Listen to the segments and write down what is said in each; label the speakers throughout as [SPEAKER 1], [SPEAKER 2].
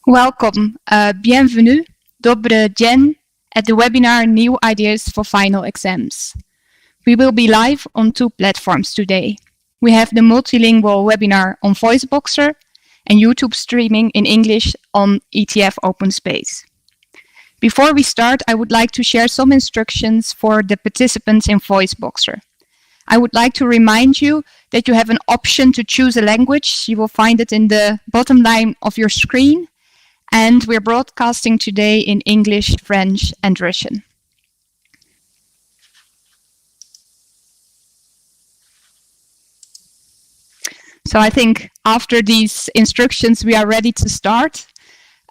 [SPEAKER 1] Welcome, bienvenue, dobre dzień, at the webinar New Ideas for Final Exams. We will be live on 2 platforms today. We have the multilingual webinar on VoiceBoxer and YouTube streaming in English on ETF Open Space. Before we start, I would like to share some instructions for the participants in VoiceBoxer. I would like to remind you that you have an option to choose a language. You will find it in the bottom line of your screen. And we're broadcasting today in English, French, and Russian. So I think after these instructions, we are ready to start.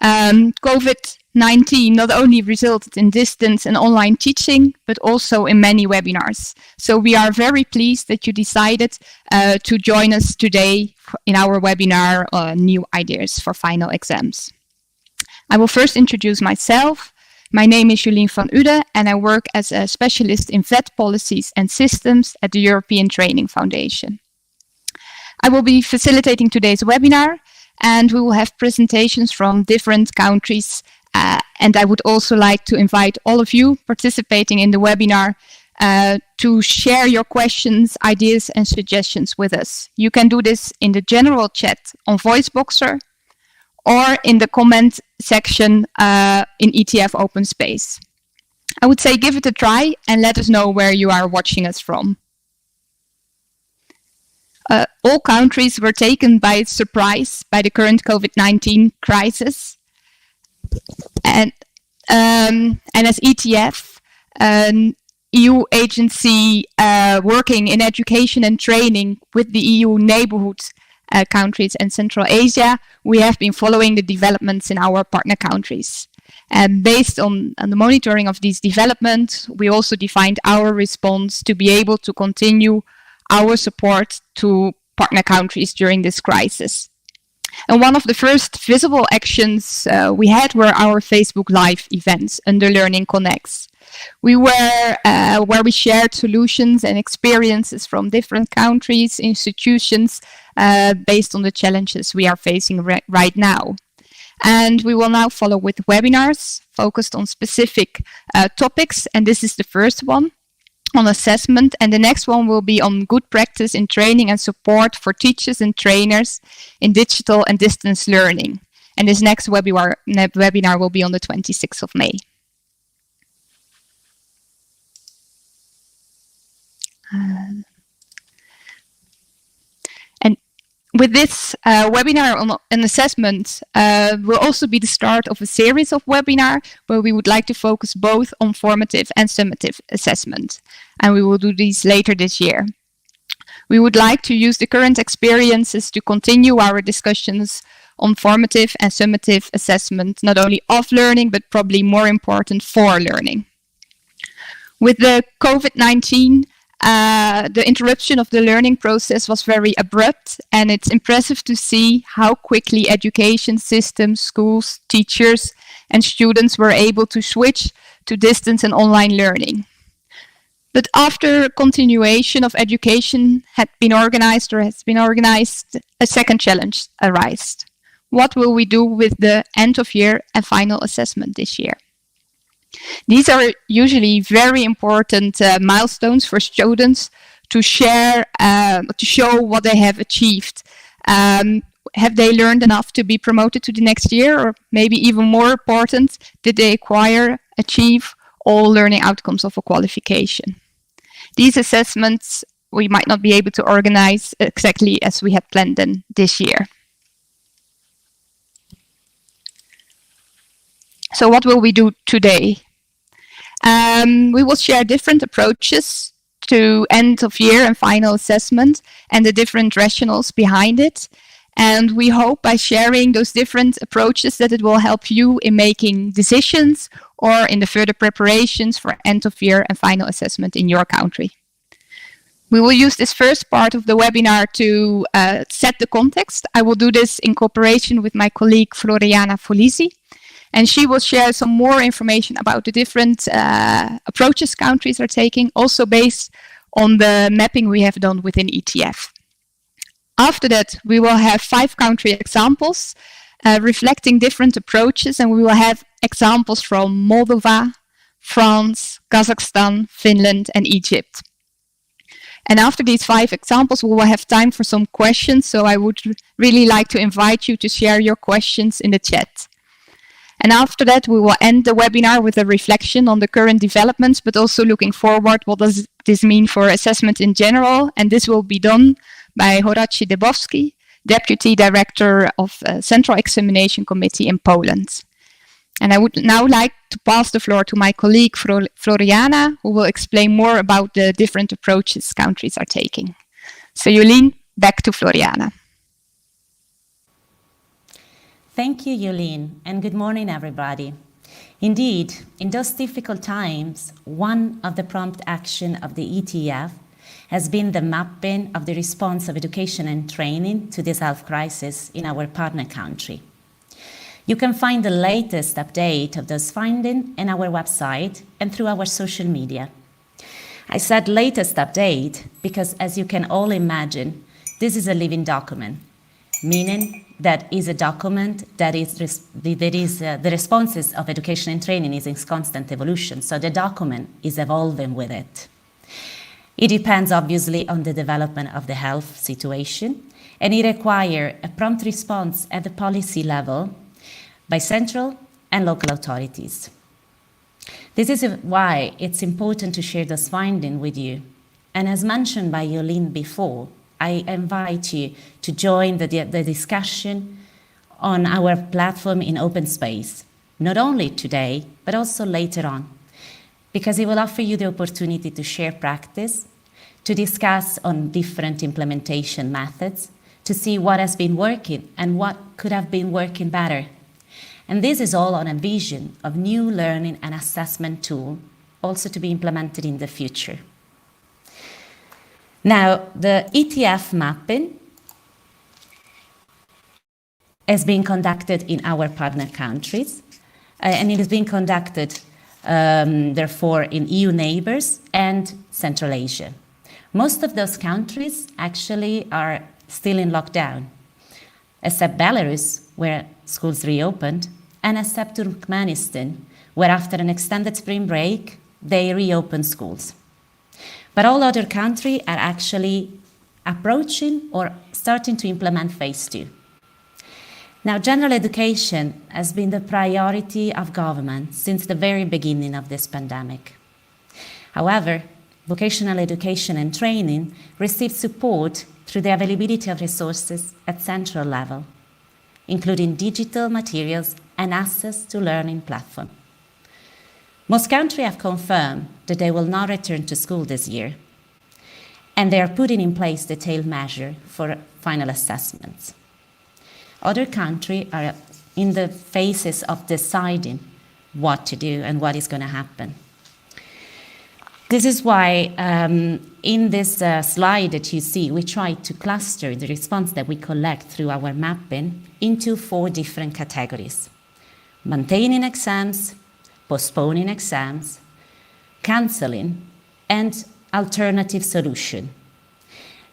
[SPEAKER 1] COVID-19 not only resulted in distance and online teaching, but also in many webinars. So we are very pleased that you decided to join us today in our webinar on New Ideas for Final Exams. I will first introduce myself. My name is Jolien van Uden, and I work as a specialist in VET policies and systems at the European Training Foundation. I will be facilitating today's webinar, and we will have presentations from different countries. And I would also like to invite all of you participating in the webinar to share your questions, ideas, and suggestions with us. You can do this in the general chat on VoiceBoxer, or in the comment section in ETF Open Space. I would say give it a try and let us know where you are watching us from. All countries were taken by surprise by the current COVID-19 crisis. And as ETF, an EU agency working in education and training with the EU neighborhood countries and Central Asia, we have been following the developments in our partner countries. And based on the monitoring of these developments, we also defined our response to be able to continue our support to partner countries during this crisis. And one of the first visible actions we had were our Facebook Live events under Learning Connects. We were where we shared solutions and experiences from different countries, institutions, based on the challenges we are facing right now. And we will now follow with webinars focused on specific topics. And this is the first one on assessment. And the next one will be on good practice in training and support for teachers and trainers in digital and distance learning. And this next webinar will be on the 26th of May. And with this webinar on an assessment will also be the start of a series of webinars where we would like to focus both on formative and summative assessment. And we will do these later this year. We would like to use the current experiences to continue our discussions on formative and summative assessment, not only of learning, but probably more important for learning. With the COVID-19, the interruption of the learning process was very abrupt, and it's impressive to see how quickly education systems, schools, teachers, and students were able to switch to distance and online learning. But after continuation of education has been organized, a second challenge arose. What will we do with the end of year and final assessment this year? These are usually very important milestones for students to share, to show what they have achieved. Have they learned enough to be promoted to the next year? Or maybe even more important, did they achieve all learning outcomes of a qualification? These assessments we might not be able to organize exactly as we had planned them this year. So what will we do today? We will share different approaches to end of year and final assessment and the different rationales behind it. And we hope by sharing those different approaches that it will help you in making decisions or in the further preparations for end of year and final assessment in your country. We will use this first part of the webinar to set the context. I will do this in cooperation with my colleague Floriana Folisi. And she will share some more information about the different approaches countries are taking, also based on the mapping we have done within ETF. After that, we will have 5 country examples reflecting different approaches, and we will have examples from Moldova, France, Kazakhstan, Finland, and Egypt. And after these 5 examples, we will have time for some questions, so I would really like to invite you to share your questions in the chat. And after that, we will end the webinar with a reflection on the current developments, but also looking forward, what does this mean for assessment in general? And this will be done by Horaci Debowski, Deputy Director of Central Examination Committee in Poland. And I would now like to pass the floor to my colleague Floriana, who will explain more about the different approaches countries are taking. So Jolien, back to Floriana.
[SPEAKER 2] Thank you, Jolien, and good morning, everybody. Indeed, in those difficult times, one of the prompt action of the ETF has been the mapping of the response of education and training to this health crisis in our partner country. You can find the latest update of those findings in our website and through our social media. I said latest update because, as you can all imagine, this is a living document, meaning that is a document that the responses of education and training is in constant evolution, so the document is evolving with it. It depends obviously on the development of the health situation, and it requires a prompt response at the policy level by central and local authorities. This is why it's important to share this finding with you. And as mentioned by Jolien before, I invite you to join the discussion on our platform in open space, not only today, but also later on, because it will offer you the opportunity to share practice, to discuss on different implementation methods, to see what has been working and what could have been working better. And this is all on a vision of new learning and assessment tool, also to be implemented in the future. Now, the ETF mapping has been conducted in our partner countries, and it is being conducted, therefore, in EU neighbors and Central Asia. Most of those countries actually are still in lockdown, except Belarus, where schools reopened, and except Turkmenistan, where after an extended spring break, they reopened schools. But all other countries are actually approaching or starting to implement phase 2. Now, general education has been the priority of government since the very beginning of this pandemic. However, vocational education and training receive support through the availability of resources at central level, including digital materials and access to learning platforms. Most countries have confirmed that they will not return to school this year, and they are putting in place detailed measures for final assessments. Other countries are in the phases of deciding what to do and what is going to happen. This is why in this slide that you see, we try to cluster the response that we collect through our mapping into 4 different categories: maintaining exams, postponing exams, cancelling, and alternative solution.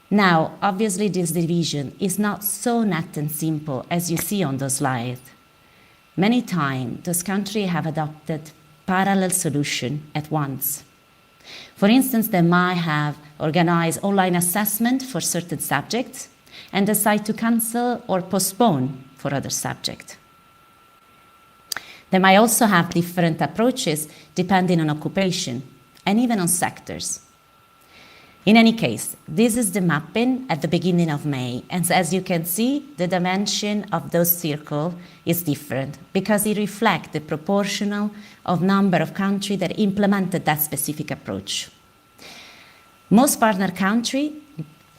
[SPEAKER 2] Now, obviously, this division is not so net and simple as you see on the slide. Many times, those countries have adopted parallel solutions at once. For instance, they might have organized online assessment for certain subjects and decide to cancel or postpone for other subjects. They might also have different approaches depending on occupation and even on sectors. In any case, this is the mapping at the beginning of May, and as you can see, the dimension of those circles is different because it reflects the proportional of number of countries that implemented that specific approach. Most partner countries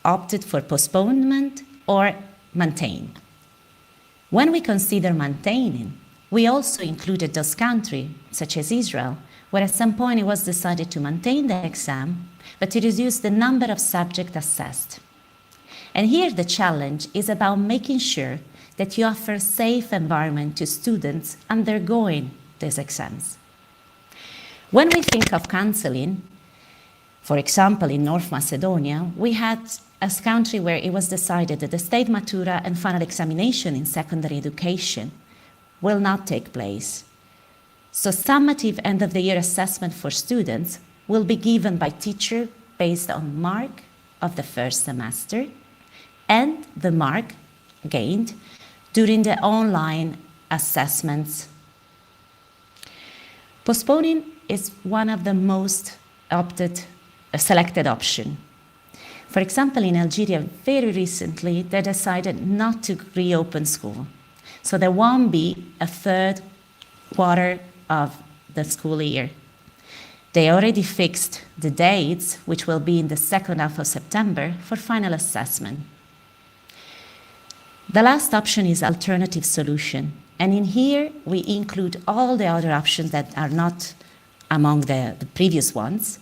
[SPEAKER 2] opted for postponement or maintain. When we consider maintaining, we also included those countries, such as Israel, where at some point it was decided to maintain the exam, but to reduce the number of subjects assessed. And here the challenge is about making sure that you offer a safe environment to students undergoing these exams. When we think of cancelling, For example, in North Macedonia, we had a country where it was decided that the state matura and final examination in secondary education will not take place. So summative end-of-the-year assessment for students will be given by teacher based on mark of the first semester and the mark gained during the online assessments. Postponing is one of the most selected option. For example, in Algeria, very recently, they decided not to reopen school. So there won't be a third quarter of the school year. They already fixed the dates, which will be in the second half of September, for final assessment. The last option is alternative solution. And in here, we include all the other options that are not among the previous ones,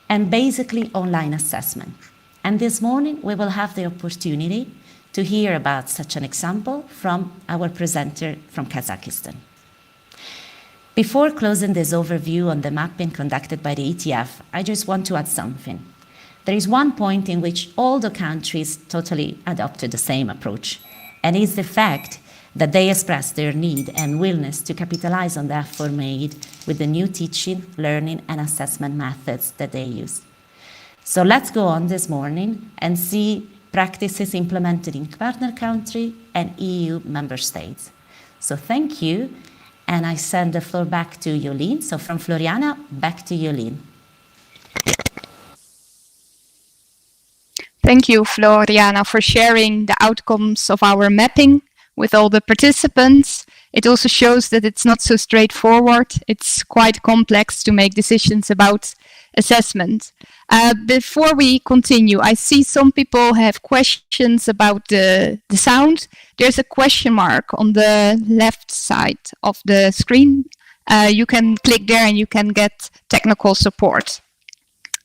[SPEAKER 2] and basically online assessment. And this morning, we will have the opportunity to hear about such an example from our presenter from Kazakhstan. Before closing this overview on the mapping conducted by the ETF, I just want to add something. There is one point in which all the countries totally adopted the same approach, and it's the fact that they expressed their need and willingness to capitalize on the effort made with the new teaching, learning, and assessment methods that they use. So let's go on this morning and see practices implemented in partner country and EU member states. So thank you, and I send the floor back to Yolene. So from Floriana, back to Yolene.
[SPEAKER 1] Thank you, Floriana, for sharing the outcomes of our mapping with all the participants. It also shows that it's not so straightforward. It's quite complex to make decisions about assessment. Before we continue, I see some people have questions about the sound. There's a question mark on the left side of the screen. You can click there and you can get technical support.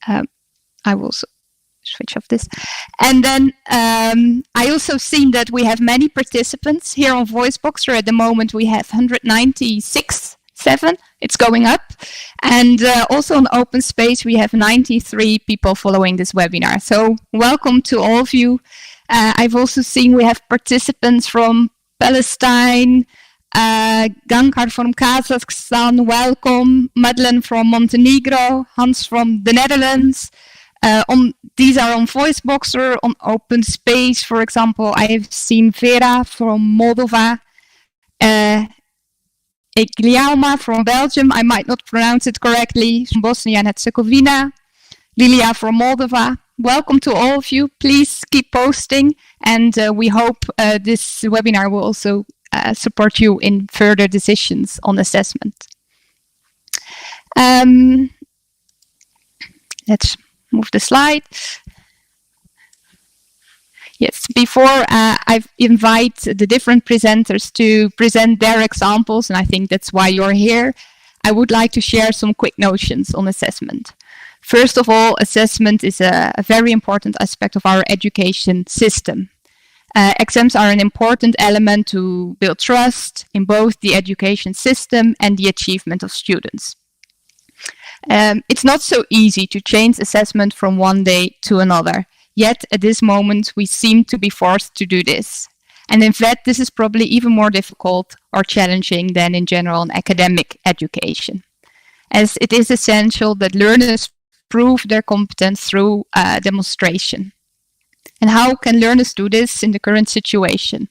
[SPEAKER 1] I will switch off this. And then I also seen that we have many participants here on VoiceBoxer. At the moment we have 196.7. It's going up. And also on Open Space we have 93 people following this webinar. So welcome to all of you. I've also seen we have participants from Palestine, Gankar from Kazakhstan, welcome, Madeleine from Montenegro, Hans from the Netherlands. These are on VoiceBoxer, on Open Space, for example. I have seen Vera from Moldova, Egliauma from Belgium, I might not pronounce it correctly, from Bosnia and Herzegovina, Lilia from Moldova. Welcome to all of you. Please keep posting, and we hope this webinar will also support you in further decisions on assessment. Let's move the slide. Yes, before I invite the different presenters to present their examples, and I think that's why you're here, I would like to share some quick notions on assessment. First of all, assessment is a very important aspect of our education system. Exams are an important element to build trust in both the education system and the achievement of students. It's not so easy to change assessment from one day to another. Yet at this moment, we seem to be forced to do this. And in fact, this is probably even more difficult or challenging than in general in academic education, as it is essential that learners prove their competence through demonstration. And how can learners do this in the current situation?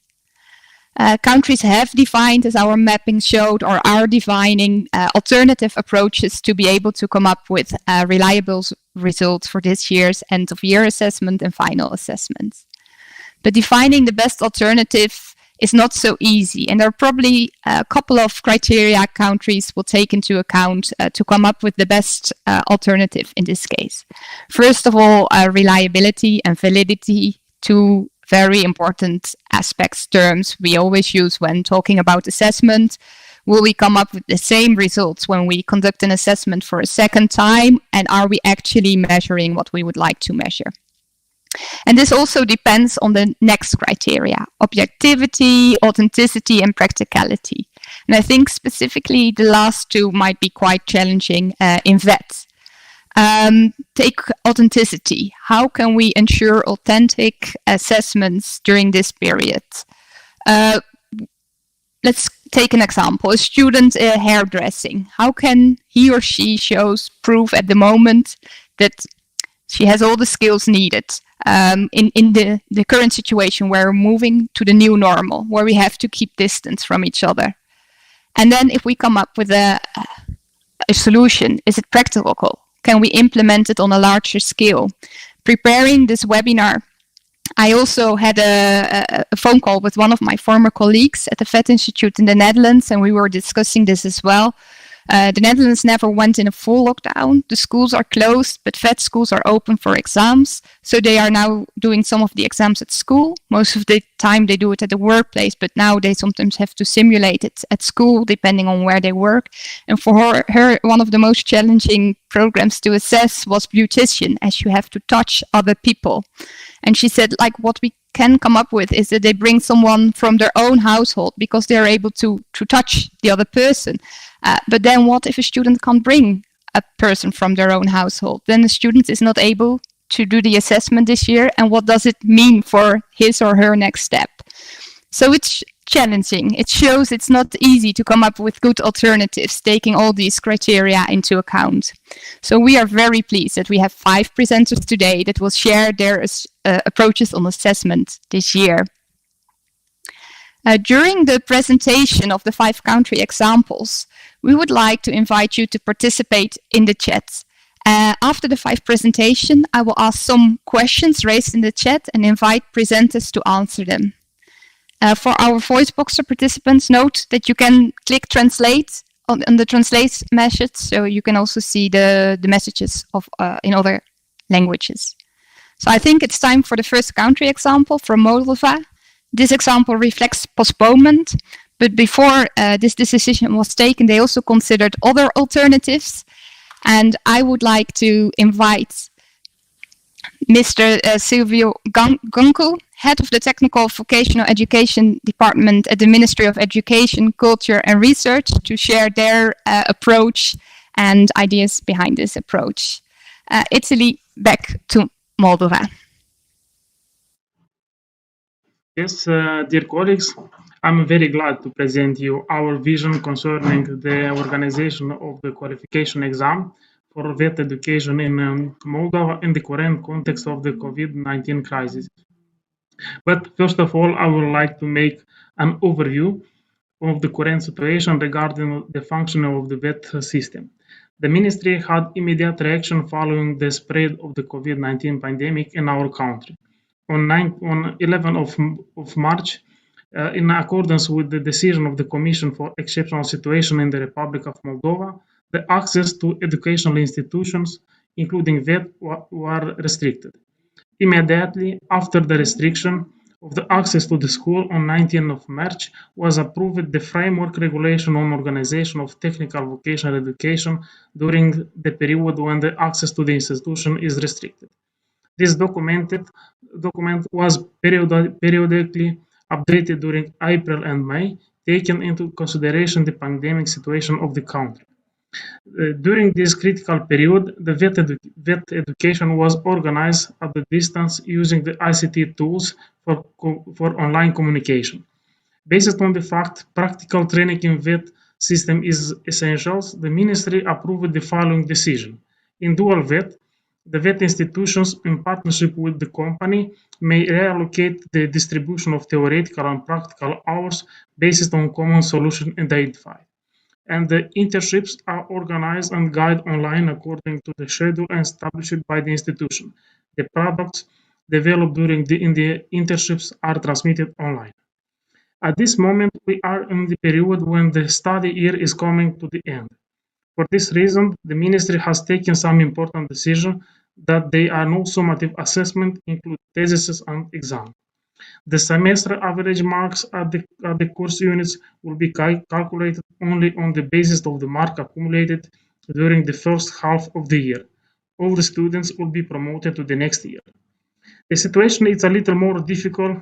[SPEAKER 1] Countries have defined, as our mapping showed, or are defining alternative approaches to be able to come up with reliable results for this year's end-of-year assessment and final assessments. But defining the best alternative is not so easy, and there are probably a couple of criteria countries will take into account to come up with the best alternative in this case. First of all, reliability and validity, two very important aspects, terms we always use when talking about assessment. Will we come up with the same results when we conduct an assessment for a second time? And are we actually measuring what we would like to measure? And this also depends on the next criteria: objectivity, authenticity, and practicality. And I think specifically the last two might be quite challenging in VET. Take authenticity. How can we ensure authentic assessments during this period? Let's take an example. A student hairdressing. How can he or she shows proof at the moment that she has all the skills needed in the current situation where we're moving to the new normal, where we have to keep distance from each other? And then if we come up with a solution, is it practical? Can we implement it on a larger scale? Preparing this webinar, I also had a phone call with one of my former colleagues at the VET Institute in the Netherlands, and we were discussing this as well. The Netherlands never went in a full lockdown. The schools are closed, but VET schools are open for exams. So they are now doing some of the exams at school. Most of the time they do it at the workplace, but now they sometimes have to simulate it at school, depending on where they work. And for her one of the most challenging programs to assess was beautician, as you have to touch other people. And she said, like, what we can come up with is that they bring someone from their own household because they're able to touch the other person. But then what if a student can't bring a person from their own household? Then the student is not able to do the assessment this year. And what does it mean for his or her next step? So it's challenging. It shows it's not easy to come up with good alternatives, taking all these criteria into account. So we are very pleased that we have 5 presenters today that will share their approaches on assessment this year. During the presentation of the 5 country examples, we would like to invite you to participate in the chat. After the 5 presentation, I will ask some questions raised in the chat and invite presenters to answer them. For our VoiceBoxer participants, note that you can click translate on the translate message, so you can also see the messages in other languages. So I think it's time for the first country example from Moldova. This example reflects postponement, but before this decision was taken, they also considered other alternatives. And I would like to invite Mr. Silvio Gunkel, Head of the Technical Vocational Education Department at the Ministry of Education, Culture and Research, to share their approach and ideas behind this approach. Italy, back to Moldova.
[SPEAKER 3] Yes, dear colleagues, I'm very glad to present you our vision concerning the organization of the qualification exam for VET education in Moldova in the current context of the COVID-19 crisis. But first of all, I would like to make an overview of the current situation regarding the functioning of the VET system. The ministry had immediate reaction following the spread of the COVID-19 pandemic in our country. On 11th of March, in accordance with the decision of the Commission for Exceptional Situation in the Republic of Moldova, the access to educational institutions, including VET, were restricted. Immediately after the restriction of the access to the school on 19th of March was approved the framework regulation on organization of technical vocational education during the period when the access to the institution is restricted. This document was periodically updated during April and May, taking into consideration the pandemic situation of the country. During this critical period, the VET education was organized at a distance using the ICT tools for online communication. Based on the fact practical training in VET system is essential, the ministry approved the following decision. In dual VET, the VET institutions, in partnership with the company, may reallocate the distribution of theoretical and practical hours based on common solution identified. And the internships are organized and guided online according to the schedule established by the institution. The products developed during the internships are transmitted online. At this moment, we are in the period when the study year is coming to the end. For this reason, the ministry has taken some important decisions that they are no summative assessment, include theses and exam. The semester average marks at the course units will be calculated only on the basis of the mark accumulated during the first half of the year. All the students will be promoted to the next year. The situation is a little more difficult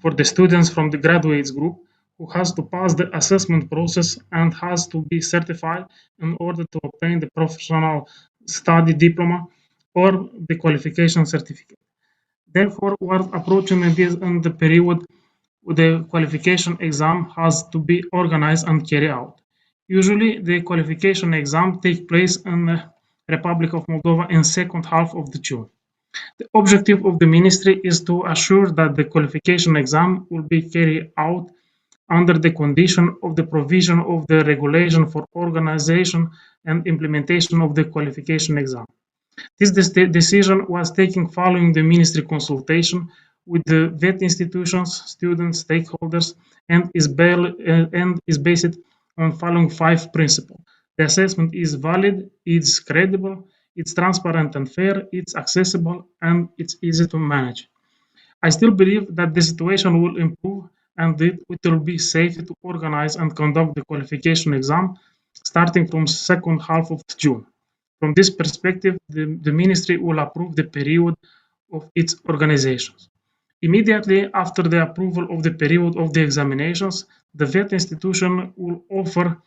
[SPEAKER 3] for the students from the graduates group who has to pass the assessment process and has to be certified in order to obtain the professional study diploma or the qualification certificate. Therefore, while approaching this in the period, the qualification exam has to be organized and carried out. Usually, the qualification exam takes place in the Republic of Moldova in second half of the June. The objective of the ministry is to assure that the qualification exam will be carried out under the condition of the provision of the regulation for organization and implementation of the qualification exam. This decision was taken following the ministry consultation with the VET institutions, students, stakeholders, and is based on following 5 principles. The assessment is valid, it's credible, it's transparent and fair, it's accessible, and it's easy to manage. I still believe that the situation will improve and it will be safe to organize and conduct the qualification exam starting from second half of June. From this perspective, the ministry will approve the period of its organizations. Immediately after the approval of the period of the examinations, the VET institution will offer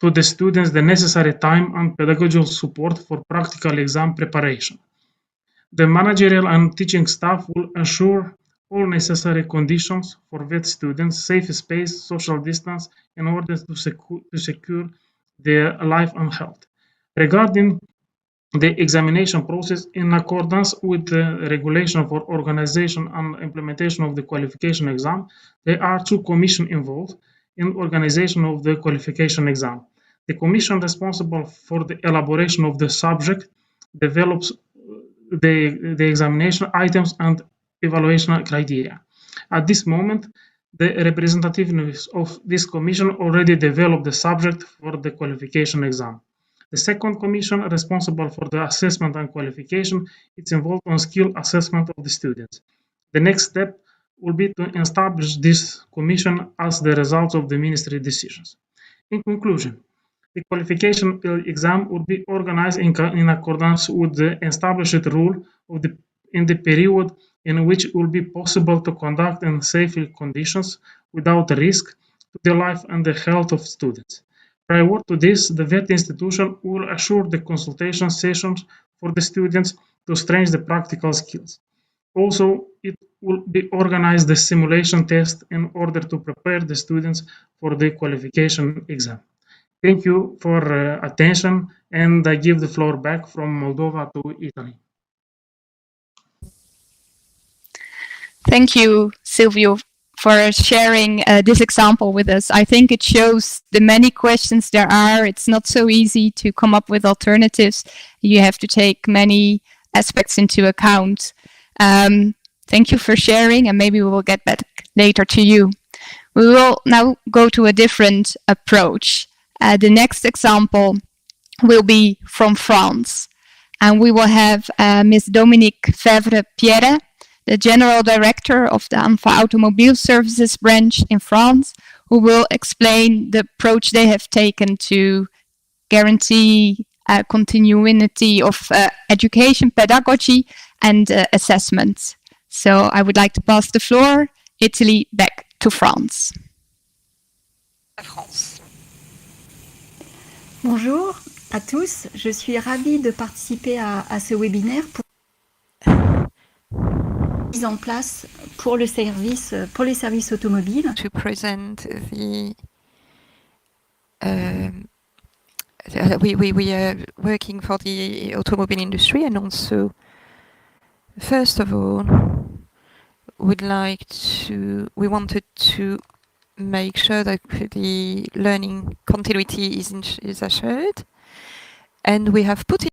[SPEAKER 3] to the students the necessary time and pedagogical support for practical exam preparation. The managerial and teaching staff will ensure all necessary conditions for VET students, safe space, social distance, in order to secure their life and health. Regarding the examination process, in accordance with the regulation for organization and implementation of the qualification exam, there are 2 commissions involved in organization of the qualification exam. The commission responsible for the elaboration of the subject develops the examination items and evaluation criteria. At this moment, the representativeness of this commission already developed the subject for the qualification exam. The second commission, responsible for the assessment and qualification, is involved on skill assessment of the students. The next step will be to establish this commission as the result of the ministry decisions. In conclusion, the qualification exam will be organized in accordance with the established rule of in the period in which it will be possible to conduct in safe conditions without risk to the life and the health of students. Prior to this, the VET institution will assure the consultation sessions for the students to strengthen the practical skills. Also, it will be organized the simulation test in order to prepare the students for the qualification exam. Thank you for attention, and I give the floor back from Moldova to Italy.
[SPEAKER 1] Thank you, Silvio, for sharing this example with us. I think it shows the many questions there are. It's not so easy to come up with alternatives. You have to take many aspects into account. Thank you for sharing, and maybe we will get back later to you. We will now go to a different approach. The next example will be from France, and we will have Ms. Dominique Fèvre-Pierre, the General Director of the ANFA Automobile Services branch in France, who will explain the approach they have taken to guarantee continuity of education, pedagogy, and assessment. So I would like to pass the floor, Italy, back to France.
[SPEAKER 4] Bonjour à tous, je suis ravie de participer à ce webinaire pour mise en place pour les services automobiles.
[SPEAKER 5] To present we are working for the automobile industry, and also first of all we wanted to make sure that the learning continuity is assured, and we have put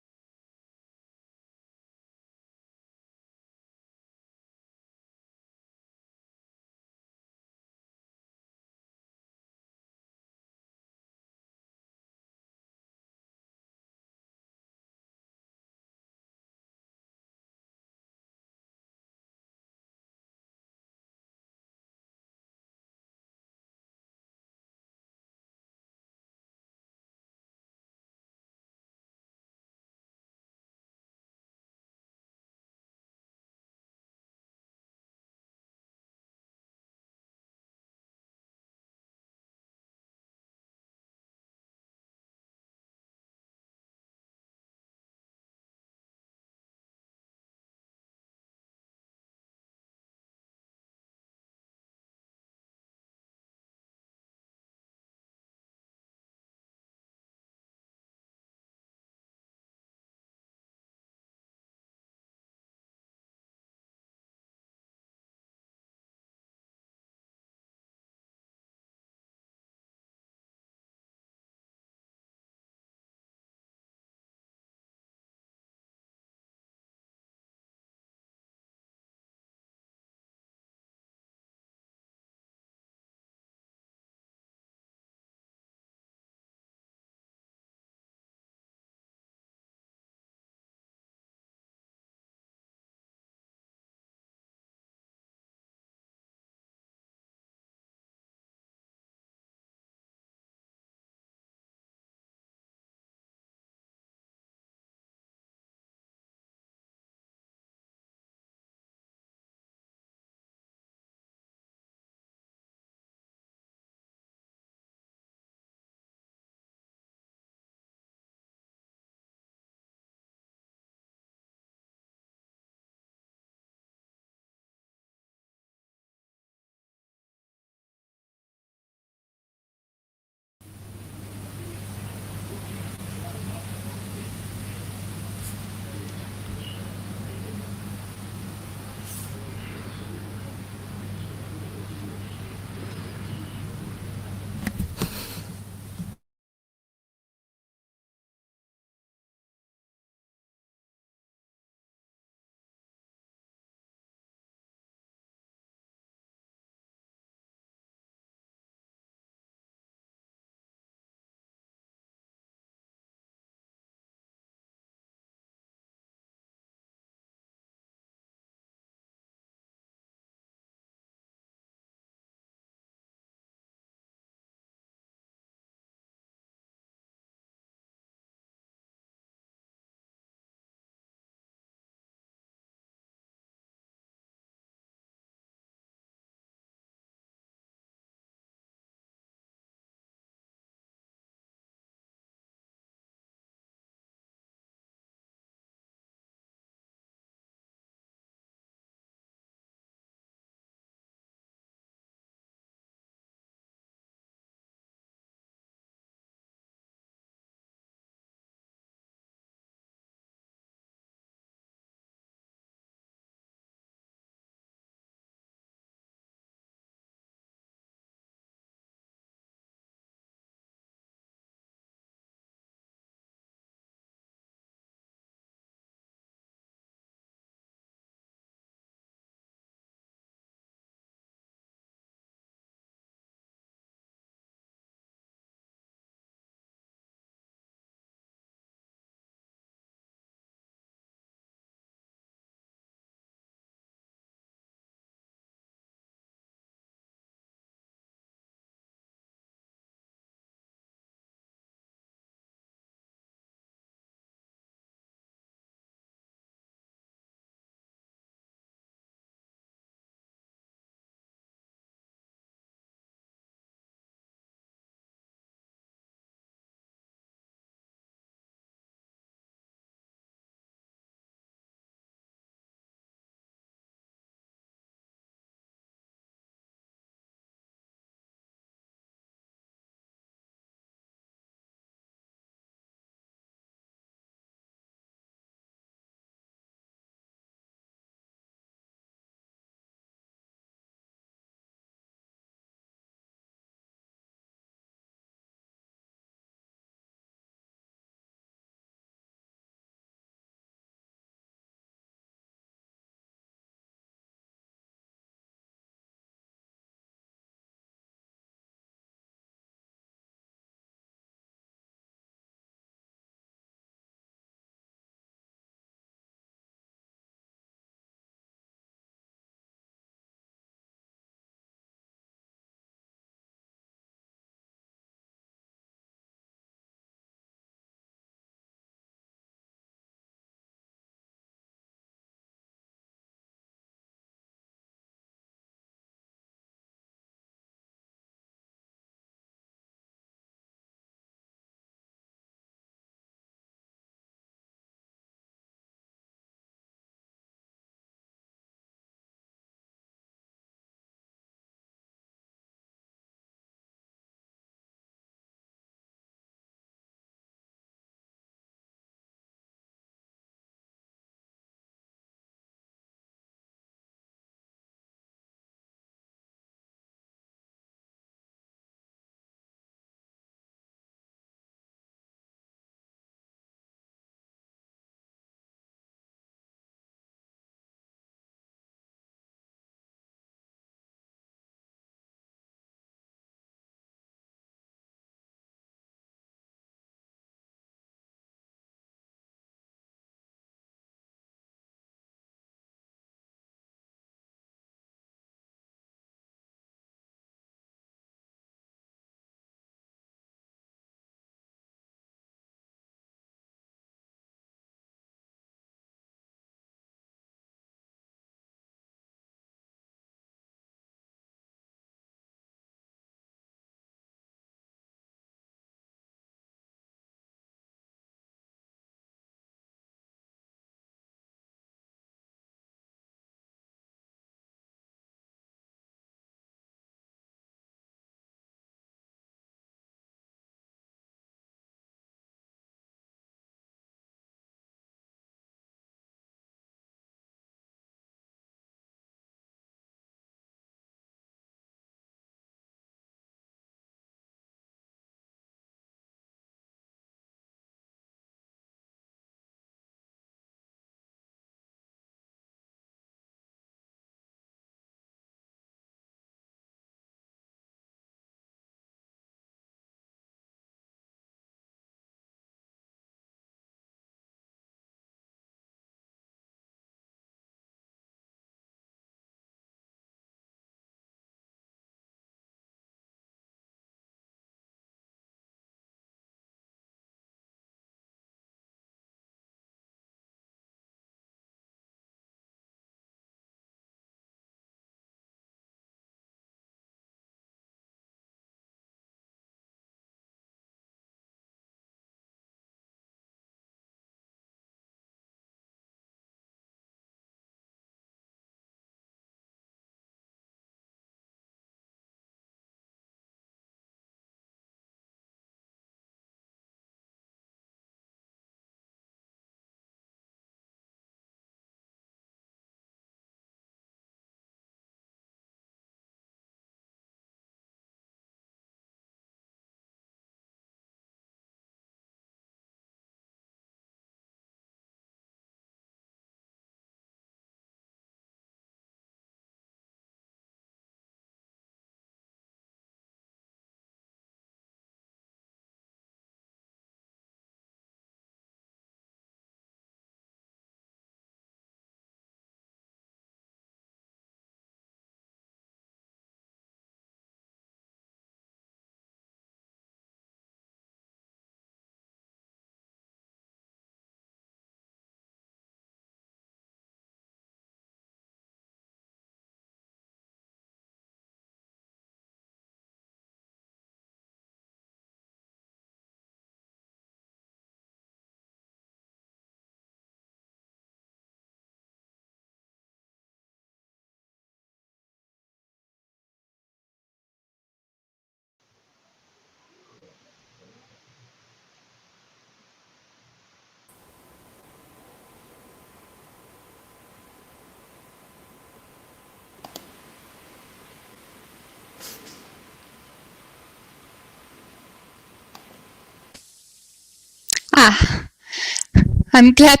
[SPEAKER 1] I'm glad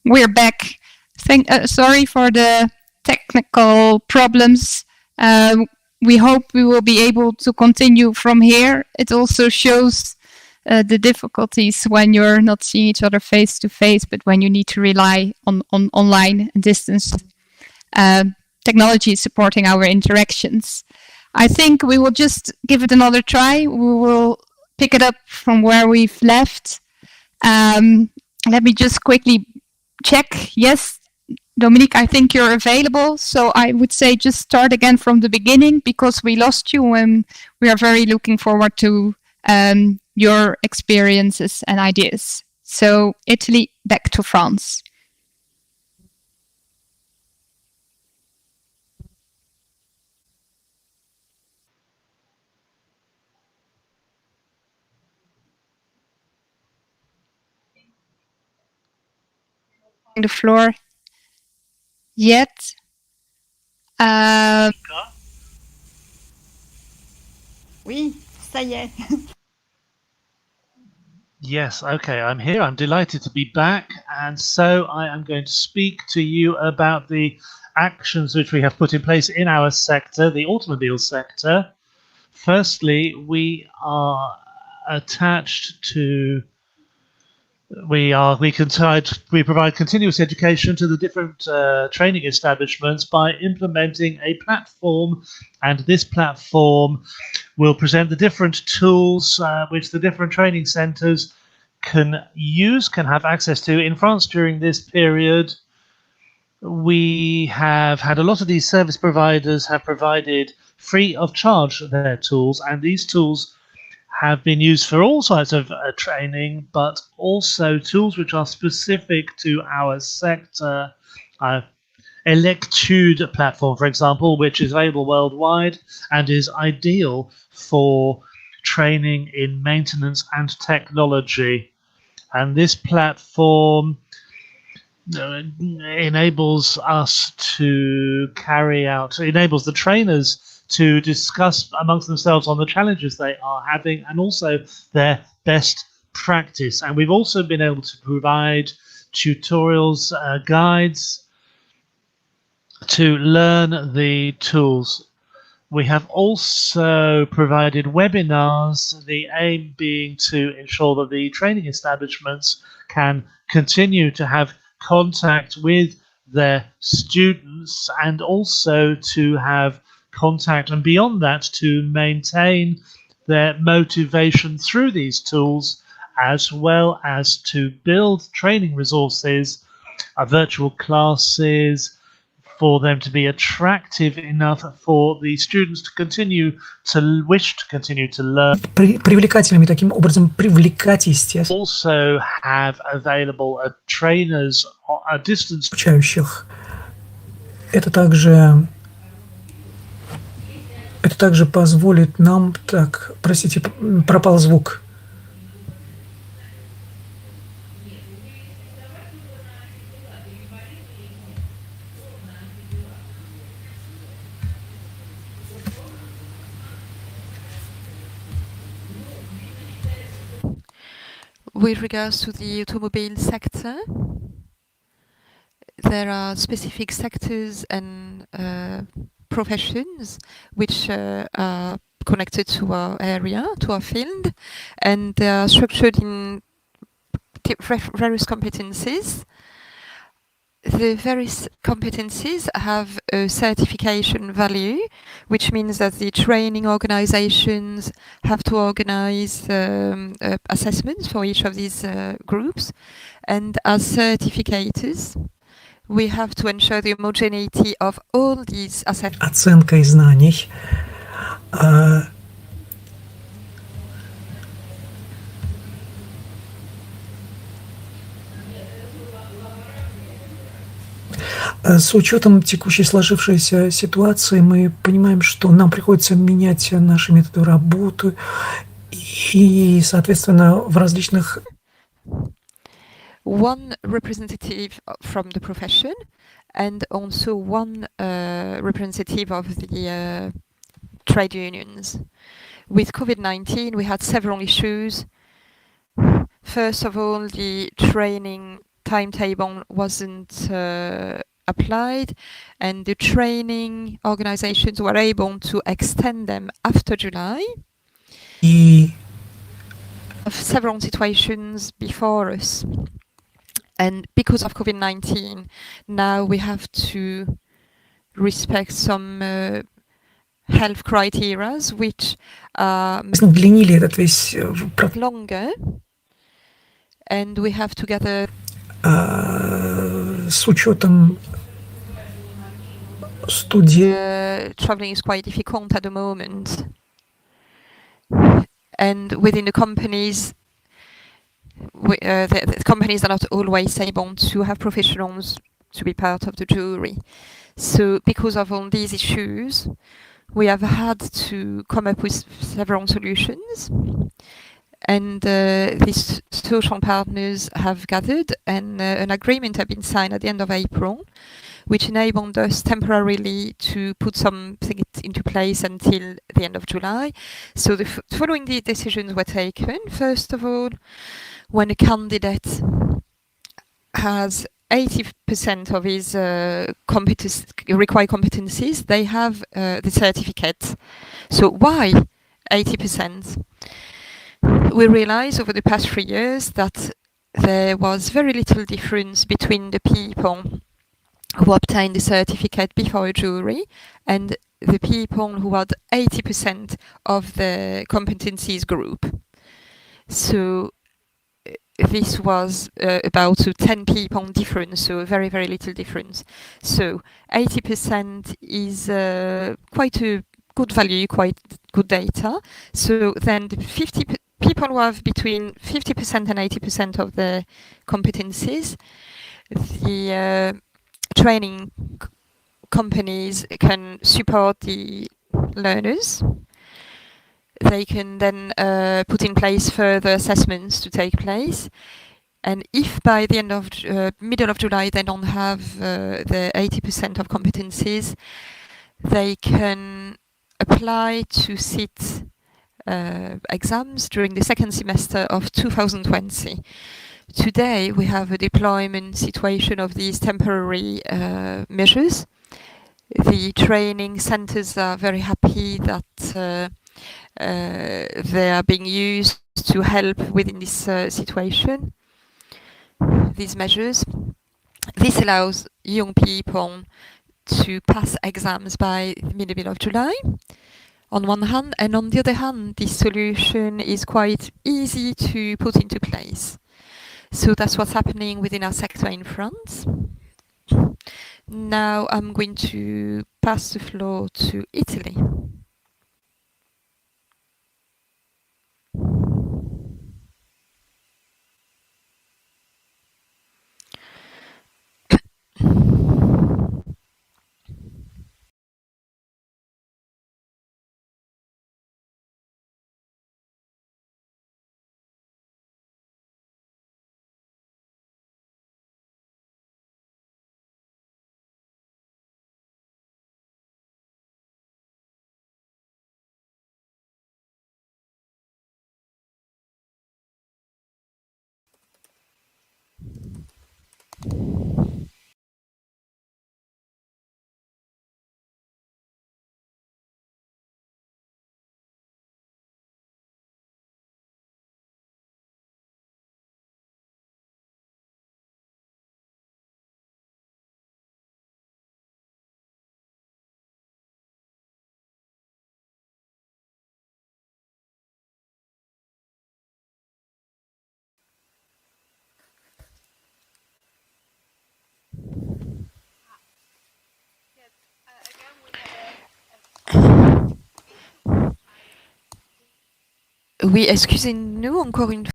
[SPEAKER 1] we're back. Sorry for the technical problems. We hope we will be able to continue from here. It also shows the difficulties when you're not seeing each other face to face, but when you need to rely on online and distance technology supporting our interactions. I think we will just give it another try. We will pick it up from where we've left. Let me just quickly check. Yes, Dominique, I think you're available. So I would say just start again from the beginning because we lost you and we are very looking forward to your experiences and ideas. So Italy, back to France. The floor yet.
[SPEAKER 4] Oui, ça y est.
[SPEAKER 6] Yes, okay, I'm here. I'm delighted to be back. And so I am going to speak to you about the actions which we have put in place in our sector, the automobile sector. Firstly, we are attached to we provide continuous education to the different training establishments by implementing a platform, and this platform will present the different tools which the different training centers can have access to. In France during this period, we have had a lot of these service providers have provided free of charge their tools, and these tools have been used for all sorts of training, but also tools which are specific to our sector. Electude platform, for example, which is available worldwide and is ideal for training in maintenance and technology. And this platform enables the trainers to discuss amongst themselves on the challenges they are having and also their best practice. And we've also been able to provide tutorials, guides to learn the tools. We have also provided webinars, the aim being to ensure that the training establishments can continue to have contact with their students and also to have contact and beyond that to maintain their motivation through these tools, as well as to build training resources, virtual classes, for them to be attractive enough for the students to wish to continue to learn.
[SPEAKER 7] Привлекательными таким образом привлекать, естественно,
[SPEAKER 6] Also have available trainers at distance.
[SPEAKER 7] обучающих. Это также позволит нам, простите, пропал звук.
[SPEAKER 5] With regards to the automobile sector, there are specific sectors and professions which are connected to our area, to our field, and they are structured in various competencies. The various competencies have a certification value, which means that the training organizations have to organize assessments for each of these groups. And as certificators, we have to ensure the homogeneity of all these assessments.
[SPEAKER 7] Оценкой знаний. С учетом текущей сложившейся ситуации мы понимаем, что нам приходится менять наши методы работы и, соответственно, в различных...
[SPEAKER 5] One representative from the profession and also one representative of the trade unions. With COVID-19, we had several issues. first of all, the training timetable wasn't applied, and the training organizations were able to extend them after July.
[SPEAKER 7] И
[SPEAKER 5] Of several situations before us. And because of COVID-19, now we have to respect some health criteria which are
[SPEAKER 7] удлинили этот весь
[SPEAKER 5] longer, and we have to gather
[SPEAKER 7] с учетом студий.
[SPEAKER 5] Traveling is quite difficult at the moment, and within the companies, the companies are not always able to have professionals to be part of the jury. So because of all these issues, we have had to come up with several solutions, and these social partners have gathered, and an agreement has been signed at the end of April, which enabled us temporarily to put something into place until the end of July. So the following decisions were taken. First of all, when a candidate has 80% of his required competencies, they have the certificate. So why 80%? We realized over the past 3 years that there was very little difference between the people who obtained the certificate before a jury and the people who had 80% of the competencies group. So this was about 10 people difference, so very, very little difference. So 80% is quite a good value, quite good data. So then the people who have between 50% and 80% of the competencies, the training companies can support the learners. They can then put in place further assessments to take place. And if by the end of middle of July they don't have the 80% of competencies, they can apply to sit exams during the second semester of 2020. Today we have a deployment situation of these temporary measures. The training centers are very happy that they are being used to help within this situation, these measures. This allows young people to pass exams by the middle of July, on one hand, and on the other hand, this solution is quite easy to put into place. So that's what's happening within our sector in France. Now I'm going to pass the floor to Italy. Oui, excusez-nous encore une fois.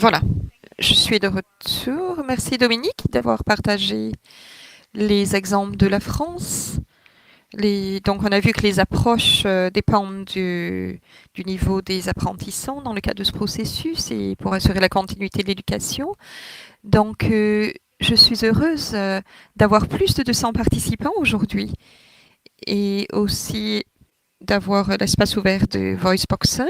[SPEAKER 5] Voilà, je suis de retour. Merci Dominique d'avoir partagé les exemples de la France. Donc on a vu que les approches dépendent du niveau des apprentissants dans le cadre de ce processus et pour assurer la continuité de l'éducation. Donc je suis heureuse d'avoir plus de 200 participants aujourd'hui et aussi d'avoir l'espace ouvert de Voiceboxer.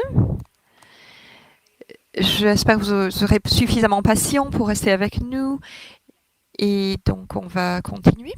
[SPEAKER 5] J'espère que vous serez suffisamment patient pour rester avec nous. Et donc, on va continuer.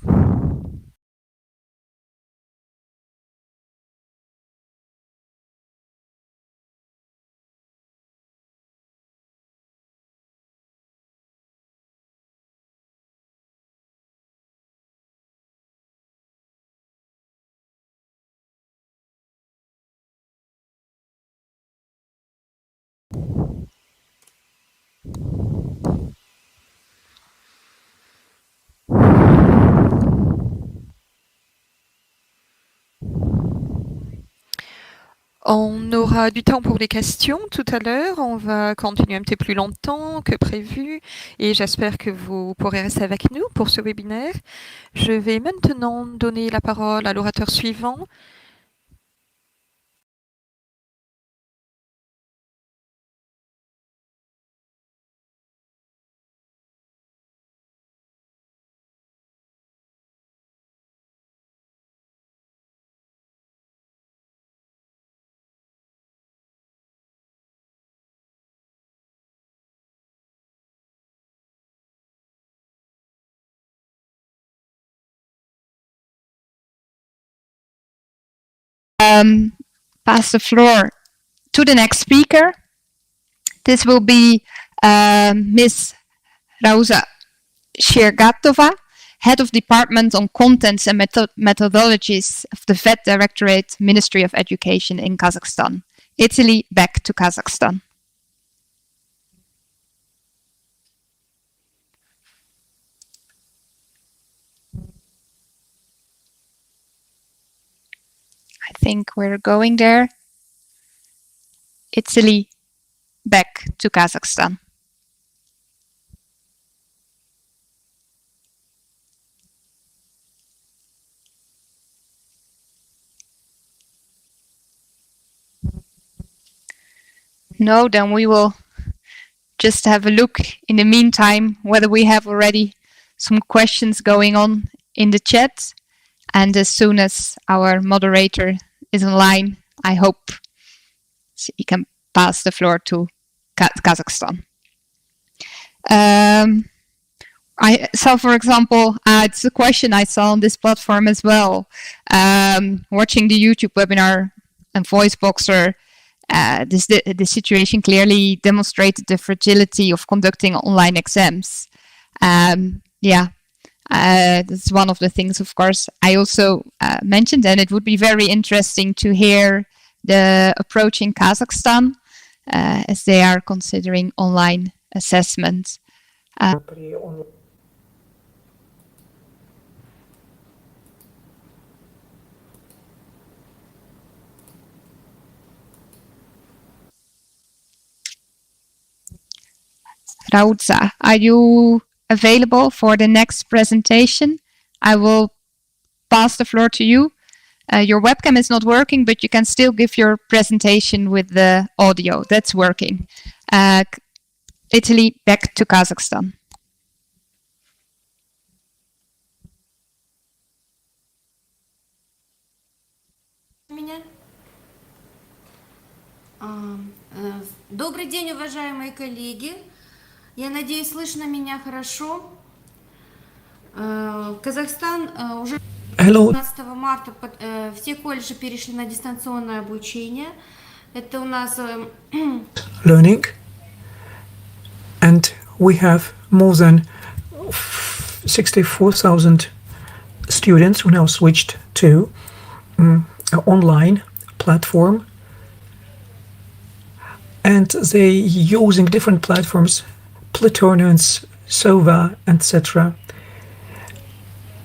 [SPEAKER 5] On aura du temps pour les questions tout à l'heure. On va continuer un petit peu plus longtemps que prévu et j'espère que vous pourrez rester avec nous pour ce webinaire. Je vais maintenant donner la parole à l'orateur suivant.
[SPEAKER 1] Pass the floor to the next speaker. This will be Ms. Rauza Shirgatova, Head of Department on Contents and Methodologies of the VET Directorate, Ministry of Education in Kazakhstan. Italy, back to Kazakhstan. I think we're going there. Italy, back to Kazakhstan. No, then we will just have a look in the meantime whether we have already some questions going on in the chat. And as soon as our moderator is online, I hope he can pass the floor to Kazakhstan. I saw, for example, it's a question I saw on this platform as well. Watching the YouTube webinar and Voiceboxer, the situation clearly demonstrated the fragility of conducting online exams. That's one of the things, of course, I also mentioned, and it would be very interesting to hear the approach in Kazakhstan as they are considering online assessment. Rauza, are you available for the next presentation? I will pass the floor to you. Your webcam is not working, but you can still give your presentation with the audio. That's working. Italy, back to Kazakhstan.
[SPEAKER 8] Добрый день, уважаемые коллеги. Я надеюсь, слышно меня хорошо. Казахстан уже 15 марта все колледжи перешли на дистанционное обучение. Это у нас
[SPEAKER 7] learning, and we have more than 64,000 students who now switched to an online platform, and they're using different platforms, Platonians, Sova, etc.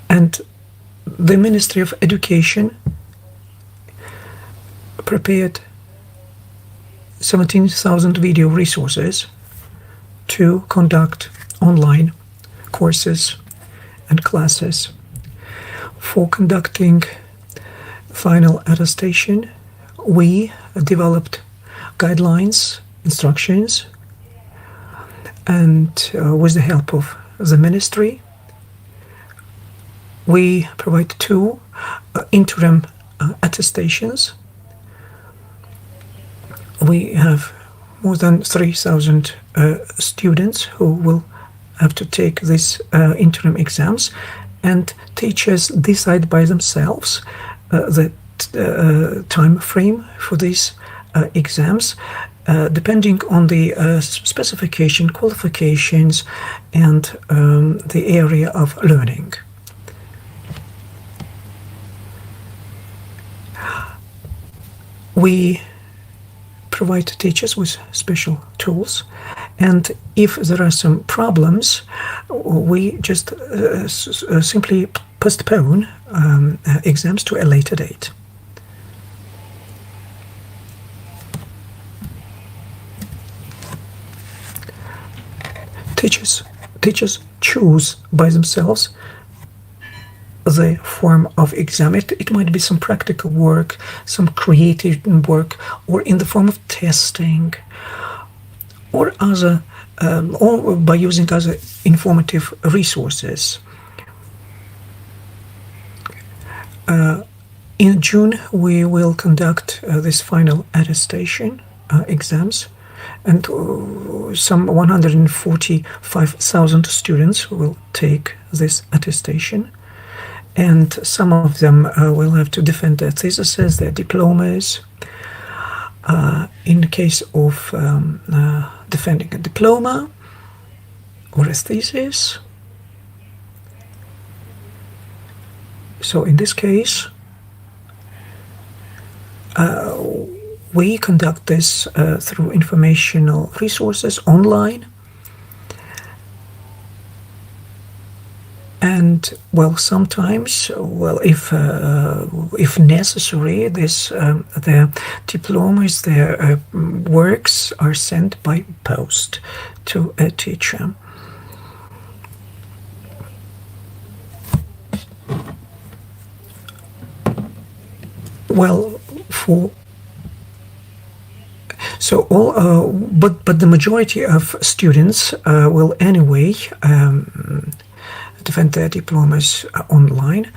[SPEAKER 7] And the Ministry of Education prepared 17,000 video resources to conduct online courses and classes. For conducting final attestation, we developed guidelines, instructions, and with the help of the ministry, we provide 2 interim attestations. We have more than 3,000 students who will have to take these interim exams, and teachers decide by themselves the time frame for these exams, depending on the specification, qualifications, and the area of learning. We provide teachers with special tools, and if there are some problems, we just simply postpone exams to a later date. Teachers choose by themselves the form of exam. It might be some practical work, some creative work, or in the form of testing, or other, or by using other informative resources. In June, we will conduct this final attestation exams, and some 145,000 students will take this attestation. And some of them will have to defend their theses, their diplomas. In the case of defending a diploma or a thesis, so in this case, we conduct this through informational resources online. And sometimes, if necessary, their diplomas, their works are sent by post to a teacher. But the majority of students will anyway defend their diplomas online.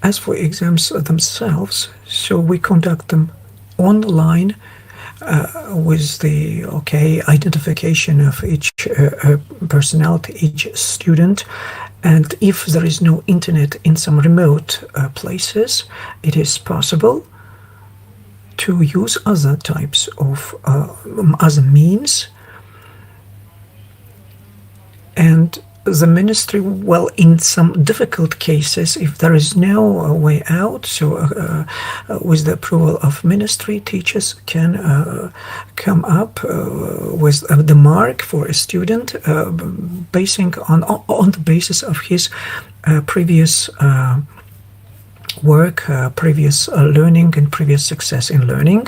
[SPEAKER 7] As for exams themselves, so we conduct them online with the identification of each personality, each student. And if there is no internet in some remote places, it is possible to use other types of other means. And the ministry, in some difficult cases, if there is no way out, so with the approval of ministry, teachers can come up with the mark for a student, basing on the basis of his previous work, previous learning, and previous success in learning.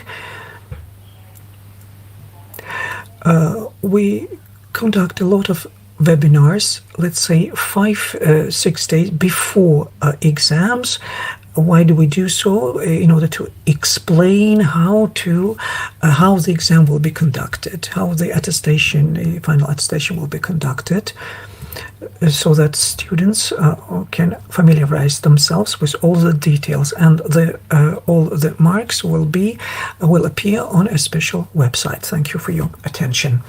[SPEAKER 7] We conduct a lot of webinars, let's say 5-6 days before exams. Why do we do so? In order to explain how the exam will be conducted, how the final attestation will be conducted, so that students can familiarize themselves with all the details, and all the marks will appear on a special website. Thank you for your attention.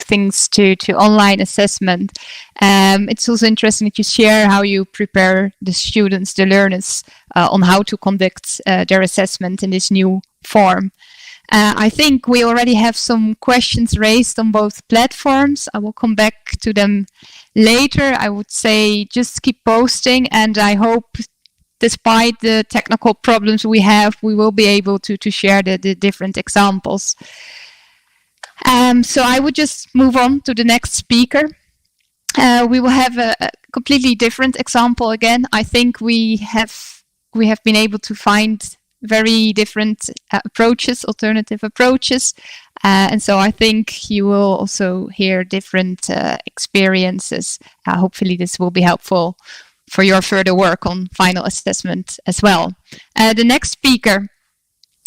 [SPEAKER 1] things to online assessment. It's also interesting that you share how you prepare the students, the learners, on how to conduct their assessment in this new form. I think we already have some questions raised on both platforms. I will come back to them later. I would say just keep posting, and I hope, despite the technical problems we have, we will be able to share the different examples. So I would just move on to the next speaker. We will have a completely different example again. I think we have been able to find very different approaches, alternative approaches. And so I think you will also hear different experiences. Hopefully this will be helpful for your further work on final assessment as well. The next speaker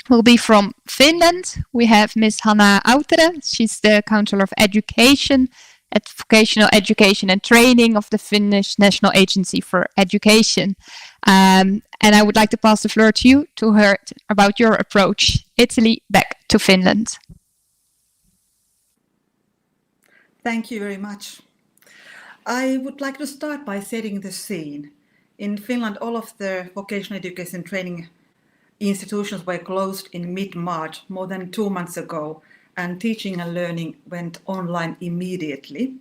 [SPEAKER 1] will be from Finland. We have Ms. Hanna Autere. She's the Counselor of Education at Vocational Education and Training of the Finnish National Agency for Education. And I would like to pass the floor to her about your approach. Italy, back to Finland.
[SPEAKER 9] Thank you very much. I would like to start by setting the scene. In Finland, all of the vocational education training institutions were closed in mid-March, more than 2 months ago, and teaching and learning went online immediately.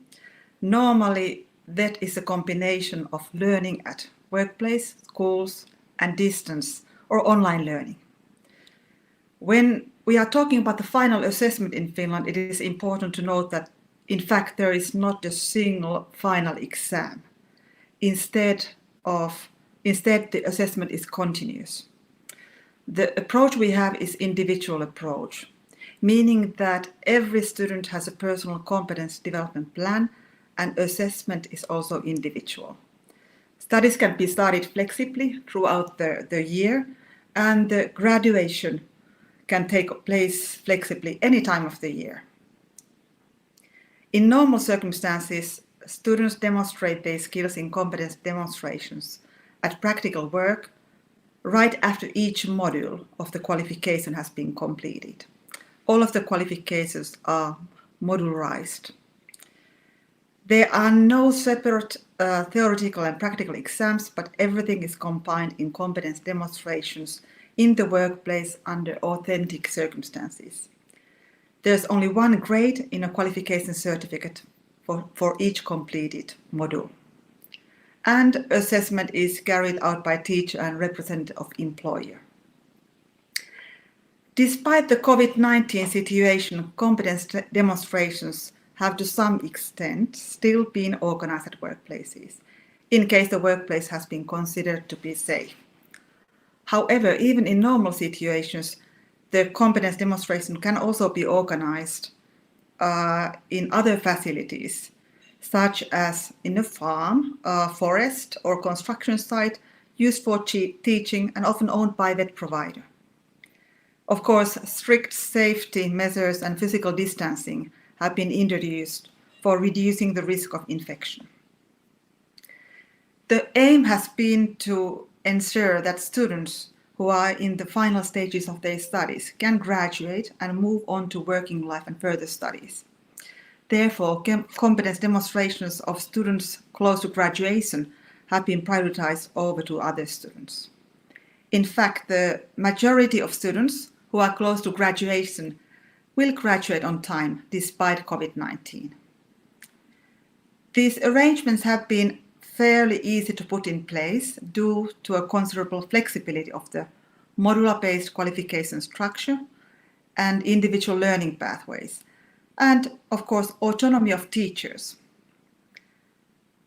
[SPEAKER 9] Normally, that is a combination of learning at workplace, schools, and distance or online learning. When we are talking about the final assessment in Finland, it is important to note that in fact, there is not a single final exam. Instead, the assessment is continuous. The approach we have is individual approach, meaning that every student has a personal competence development plan, and assessment is also individual. Studies can be started flexibly throughout the year, and the graduation can take place flexibly any time of the year. In normal circumstances, students demonstrate their skills in competence demonstrations at practical work right after each module of the qualification has been completed. All of the qualifications are modularized. There are no separate theoretical and practical exams, but everything is combined in competence demonstrations in the workplace under authentic circumstances. There's only one grade in a qualification certificate for each completed module. And assessment is carried out by teacher and representative of employer. Despite the COVID-19 situation, competence demonstrations have to some extent still been organized at workplaces, in case the workplace has been considered to be safe. However, even in normal situations, the competence demonstration can also be organized in other facilities, such as in a farm, forest, or construction site used for teaching and often owned by that provider. Of course, strict safety measures and physical distancing have been introduced for reducing the risk of infection. The aim has been to ensure that students who are in the final stages of their studies can graduate and move on to working life and further studies. Therefore, competence demonstrations of students close to graduation have been prioritized over to other students. In fact, the majority of students who are close to graduation will graduate on time despite COVID-19. These arrangements have been fairly easy to put in place due to a considerable flexibility of the modular-based qualification structure and individual learning pathways, and of course autonomy of teachers.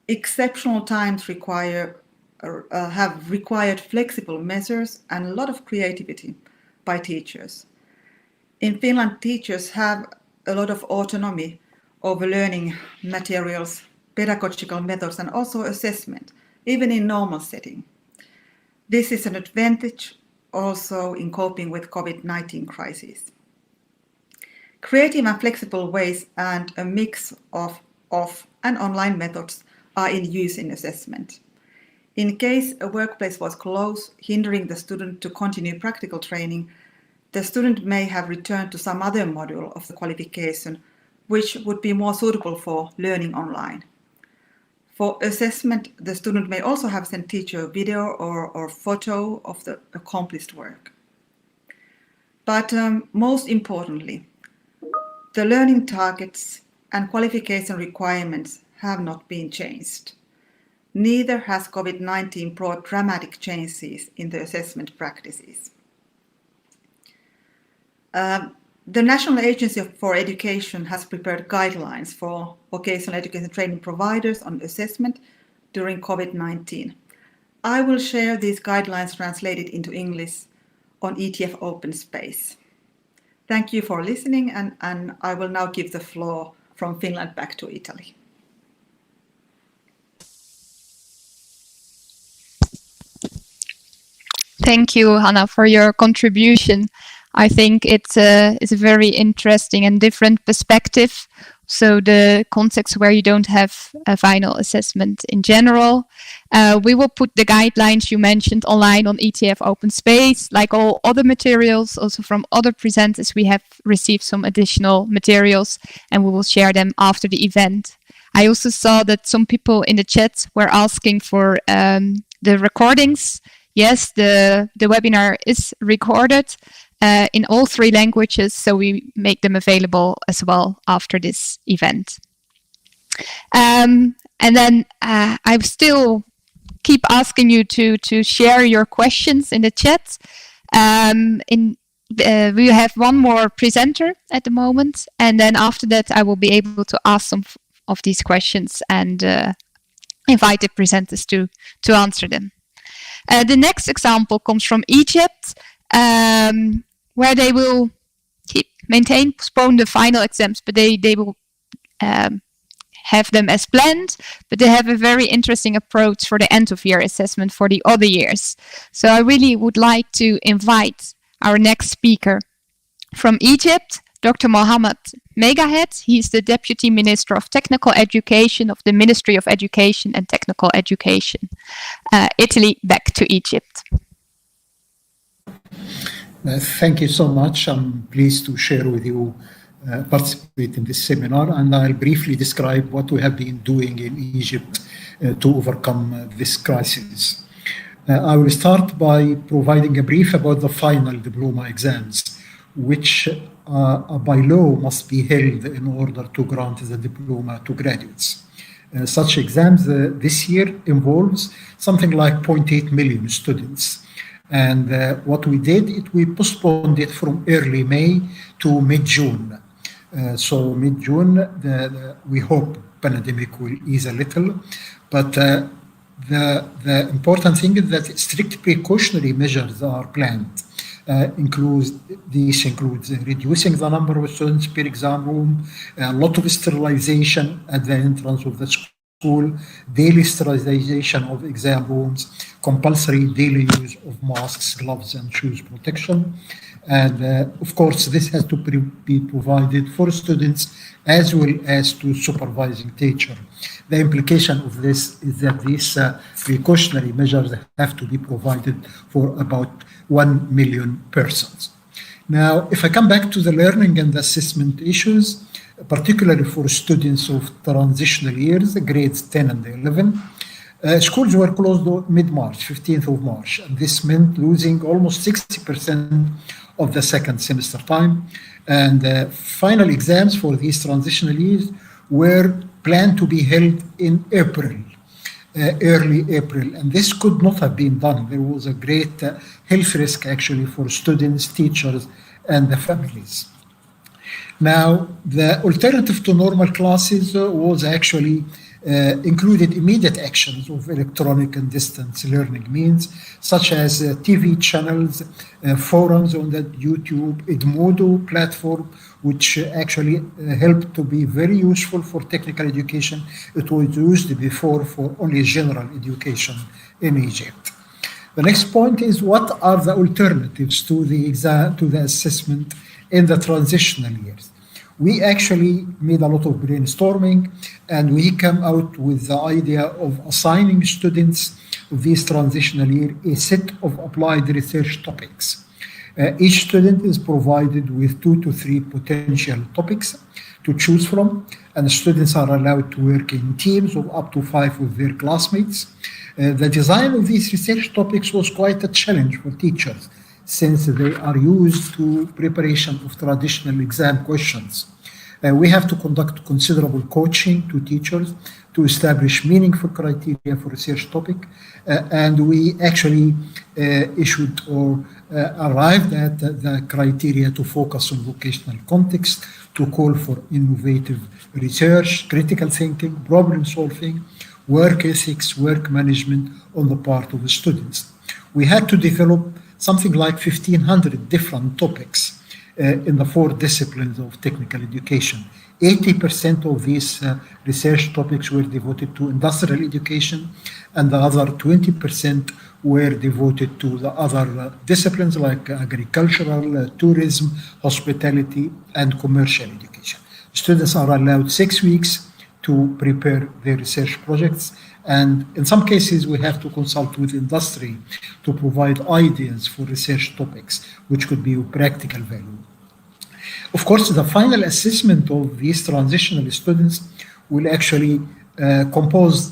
[SPEAKER 9] Exceptional times have required flexible measures and a lot of creativity by teachers. In Finland, teachers have a lot of autonomy over learning materials, pedagogical methods, and also assessment, even in normal setting. This is an advantage also in coping with COVID-19 crisis. Creative and flexible ways and a mix of off and online methods are in use in assessment. In case a workplace was closed, hindering the student to continue practical training, the student may have returned to some other module of the qualification which would be more suitable for learning online. For assessment, the student may also have sent teacher a video or photo of the accomplished work. But most importantly, the learning targets and qualification requirements have not been changed. Neither has COVID-19 brought dramatic changes in the assessment practices. The National Agency for Education has prepared guidelines for vocational education training providers on assessment during COVID-19. I will share these guidelines translated into English on ETF Open Space. Thank you for listening, and I will now give the floor from Finland back to Italy.
[SPEAKER 1] Thank you, Hanna, for your contribution. I think it's a very interesting and different perspective. So the context where you don't have a final assessment in general. We will put the guidelines you mentioned online on ETF Open Space. Like all other materials, also from other presenters, we have received some additional materials and we will share them after the event. I also saw that some people in the chat were asking for the recordings. Yes, the webinar is recorded in all 3 languages, so we make them available as well after this event. And then I still keep asking you to share your questions in the chat. We have one more presenter at the moment, and then after that I will be able to ask some of these questions and invite the presenters to answer them. The next example comes from Egypt, where they will postpone the final exams, but they will have them as planned, but they have a very interesting approach for the end of year assessment for the other years. So I really would like to invite our next speaker from Egypt, Dr. Mohammed Megahed. He's the Deputy Minister of Technical Education of the Ministry of Education and Technical Education. Italy, back to Egypt.
[SPEAKER 10] Thank you so much. I'm pleased to share with you, participate in this seminar, and I'll briefly describe what we have been doing in Egypt to overcome this crisis. I will start by providing a brief about the final diploma exams, which by law must be held in order to grant the diploma to graduates. Such exams this year involves something like 0.8 million students. And what we did, we postponed it from early May to mid-June. So mid-June, we hope pandemic will ease a little, but the important thing is that strict precautionary measures are planned. This includes reducing the number of students per exam room, a lot of sterilization at the entrance of the school, daily sterilization of exam rooms, compulsory daily use of masks, gloves, and shoes protection. And of course, this has to be provided for students as well as to supervising teacher. The implication of this is that these precautionary measures have to be provided for about 1 million persons. Now, if I come back to the learning and assessment issues, particularly for students of transitional years, grades 10 and 11, schools were closed mid-March, 15th of March, and this meant losing almost 60% of the second semester time. And final exams for these transitional years were planned to be held in April, early April, and this could not have been done. There was a great health risk actually for students, teachers, and the families. Now, the alternative to normal classes was actually included immediate actions of electronic and distance learning means, such as TV channels, forums on the YouTube, Edmodo platform, which actually helped to be very useful for technical education. It was used before for only general education in Egypt. The next point is, what are the alternatives to the exam, to the assessment in the transitional years? We actually made a lot of brainstorming, and we came out with the idea of assigning students of this transitional year a set of applied research topics. Each student is provided with 2 to 3 potential topics to choose from, and the students are allowed to work in teams of up to 5 of their classmates. The design of these research topics was quite a challenge for teachers, since they are used to preparation of traditional exam questions. We have to conduct considerable coaching to teachers to establish meaningful criteria for research topic, and we actually issued or arrived at the criteria to focus on vocational context, to call for innovative research, critical thinking, problem solving, work ethics, work management on the part of the students. We had to develop something like 1,500 different topics in the 4 disciplines of technical education. 80% of these research topics were devoted to industrial education, and the other 20% were devoted to the other disciplines like agricultural, tourism, hospitality, and commercial education. Students are allowed 6 weeks to prepare their research projects, and in some cases we have to consult with industry to provide ideas for research topics which could be of practical value. Of course, the final assessment of these transitional students will actually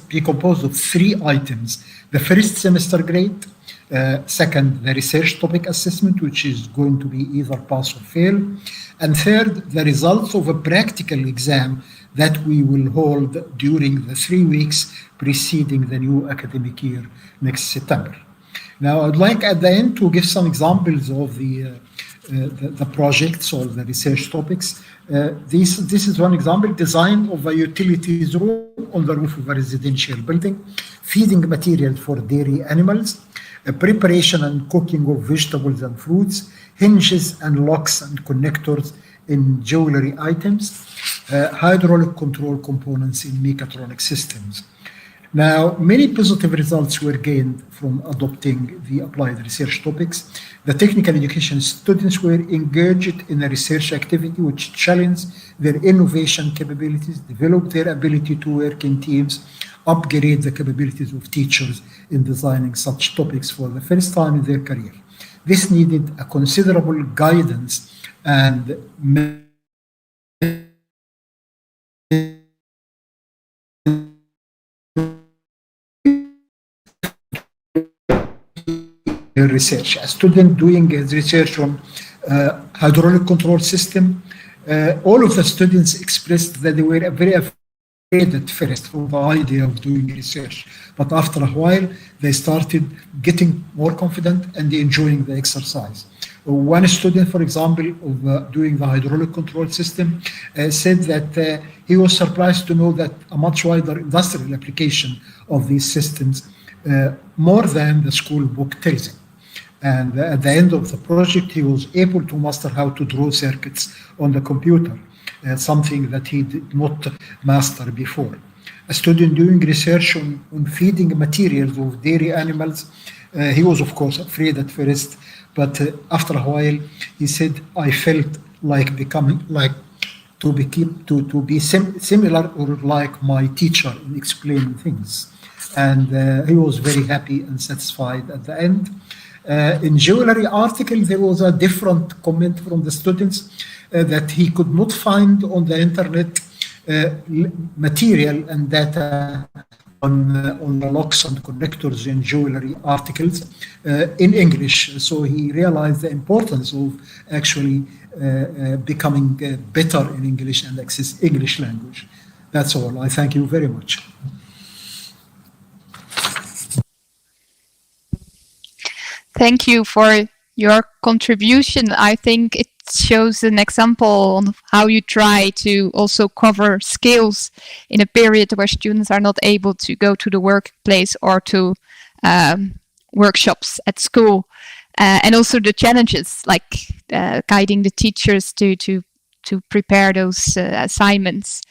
[SPEAKER 10] be composed of 3 items. The first semester grade, second, the research topic assessment, which is going to be either pass or fail, and third, the results of a practical exam that we will hold during the 3 weeks preceding the new academic year next September. Now, I'd like at the end to give some examples of the projects or the research topics. This is one example: design of a utilities room on the roof of a residential building, feeding material for dairy animals, preparation and cooking of vegetables and fruits, hinges and locks and connectors in jewelry items, hydraulic control components in mechatronic systems. Now, many positive results were gained from adopting the applied research topics. The technical education students were engaged in a research activity which challenged their innovation capabilities, developed their ability to work in teams, upgrade the capabilities of teachers in designing such topics for the first time in their career. This needed a considerable guidance and research. A student doing his research on hydraulic control system, all of the students expressed that they were very afraid at first for the idea of doing research, but after a while they started getting more confident and enjoying the exercise. One student, for example, of doing the hydraulic control system said that he was surprised to know that a much wider industrial application of these systems more than the school book tells him. And at the end of the project, he was able to master how to draw circuits on the computer, something that he did not master before. A student doing research on feeding materials of dairy animals, he was, of course, afraid at first, but after a while, he said, I felt like becoming like to be similar or like my teacher in explaining things. And he was very happy and satisfied at the end. In jewelry article, there was a different comment from the students that he could not find on the internet material and data on the locks and connectors in jewelry articles in English. So he realized the importance of actually becoming better in English and access English language. That's all. I thank you very much.
[SPEAKER 1] Thank you for your contribution. I think it shows an example on how you try to also cover skills in a period where students are not able to go to the workplace or to workshops at school, and also the challenges like guiding the teachers to prepare those assignments.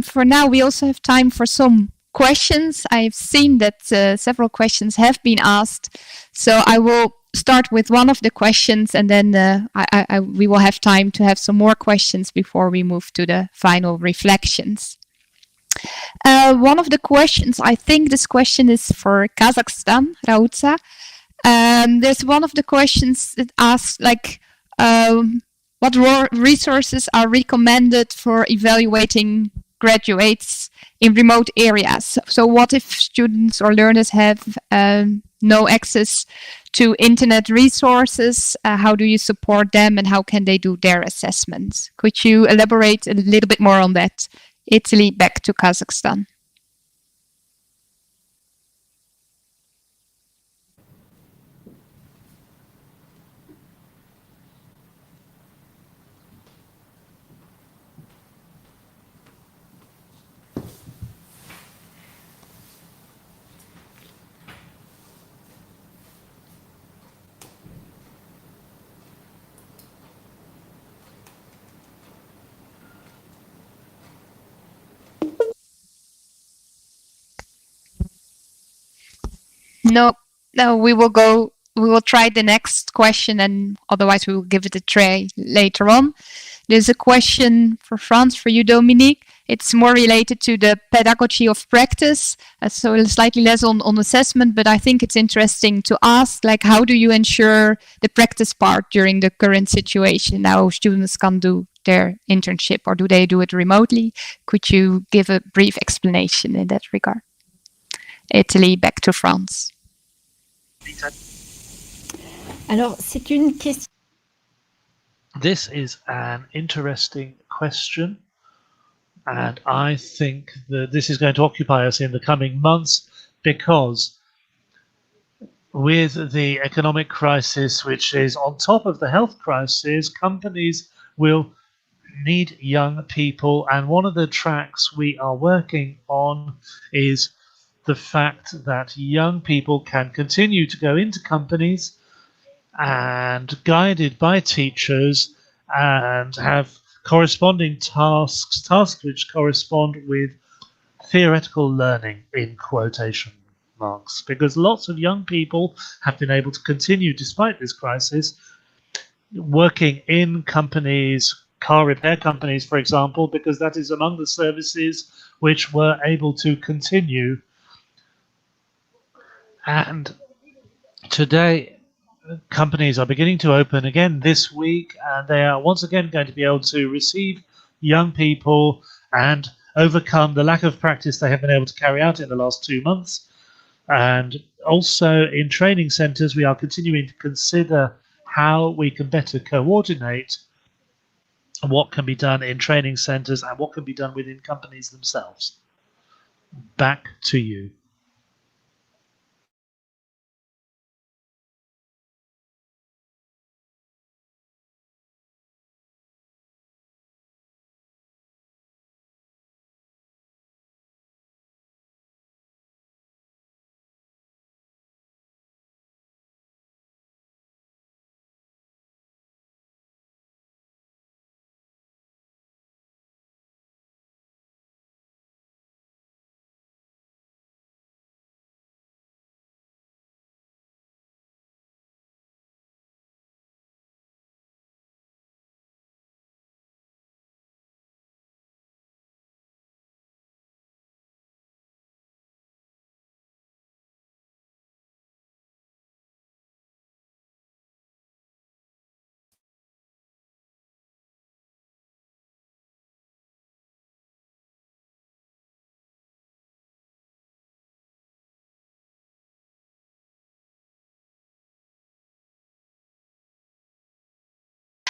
[SPEAKER 1] For now, we also have time for some questions. I've seen that several questions have been asked, so I will start with one of the questions, and then we will have time to have some more questions before we move to the final reflections. One of the questions, I think this question is for Kazakhstan, Rautsa. There's one of the questions that asks, like, what resources are recommended for evaluating graduates in remote areas? So what if students or learners have no access to internet resources? How do you support them and how can they do their assessments? Could you elaborate a little bit more on that? Italy back to Kazakhstan. No, we will try the next question and otherwise we will give it a try later on. There's a question for France, for you, Dominique. It's more related to the pedagogy of practice, so slightly less on assessment, but I think it's interesting to ask, like, how do you ensure the practice part during the current situation? Now students can do their internship, or do they do it remotely? Could you give a brief explanation in that regard? Italy back to France.
[SPEAKER 4] Alors, c'est une question.
[SPEAKER 6] This is an interesting question, and I think that this is going to occupy us in the coming months because with the economic crisis, which is on top of the health crisis, companies will need young people, and one of the tracks we are working on is the fact that young people can continue to go into companies and guided by teachers and have corresponding tasks which correspond with theoretical learning in quotation marks, because lots of young people have been able to continue despite this crisis working in companies, car repair companies, for example, because that is among the services which were able to continue. And today, companies are beginning to open again this week, and they are once again going to be able to receive young people and overcome the lack of practice they have been able to carry out in the last 2 months. And also in training centers, we are continuing to consider how we can better coordinate what can be done in training centers and what can be done within companies themselves. Back to you.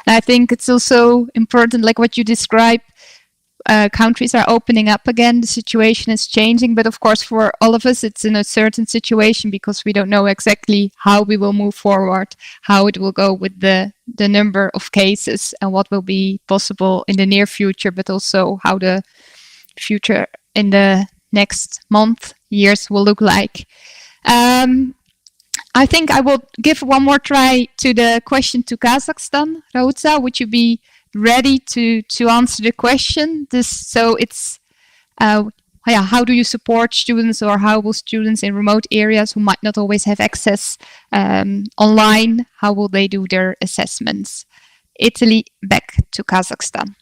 [SPEAKER 1] I think it's also important, like what you described, countries are opening up again, the situation is changing, but of course for all of us it's in a certain situation because we don't know exactly how we will move forward, how it will go with the number of cases and what will be possible in the near future, but also how the future in the next month, years will look like. I think I will give one more try to the question to Kazakhstan. Rautza, would you be ready to answer the question? So it's, how do you support students, or how will students in remote areas who might not always have access online, how will they do their assessments? Italy back to Kazakhstan.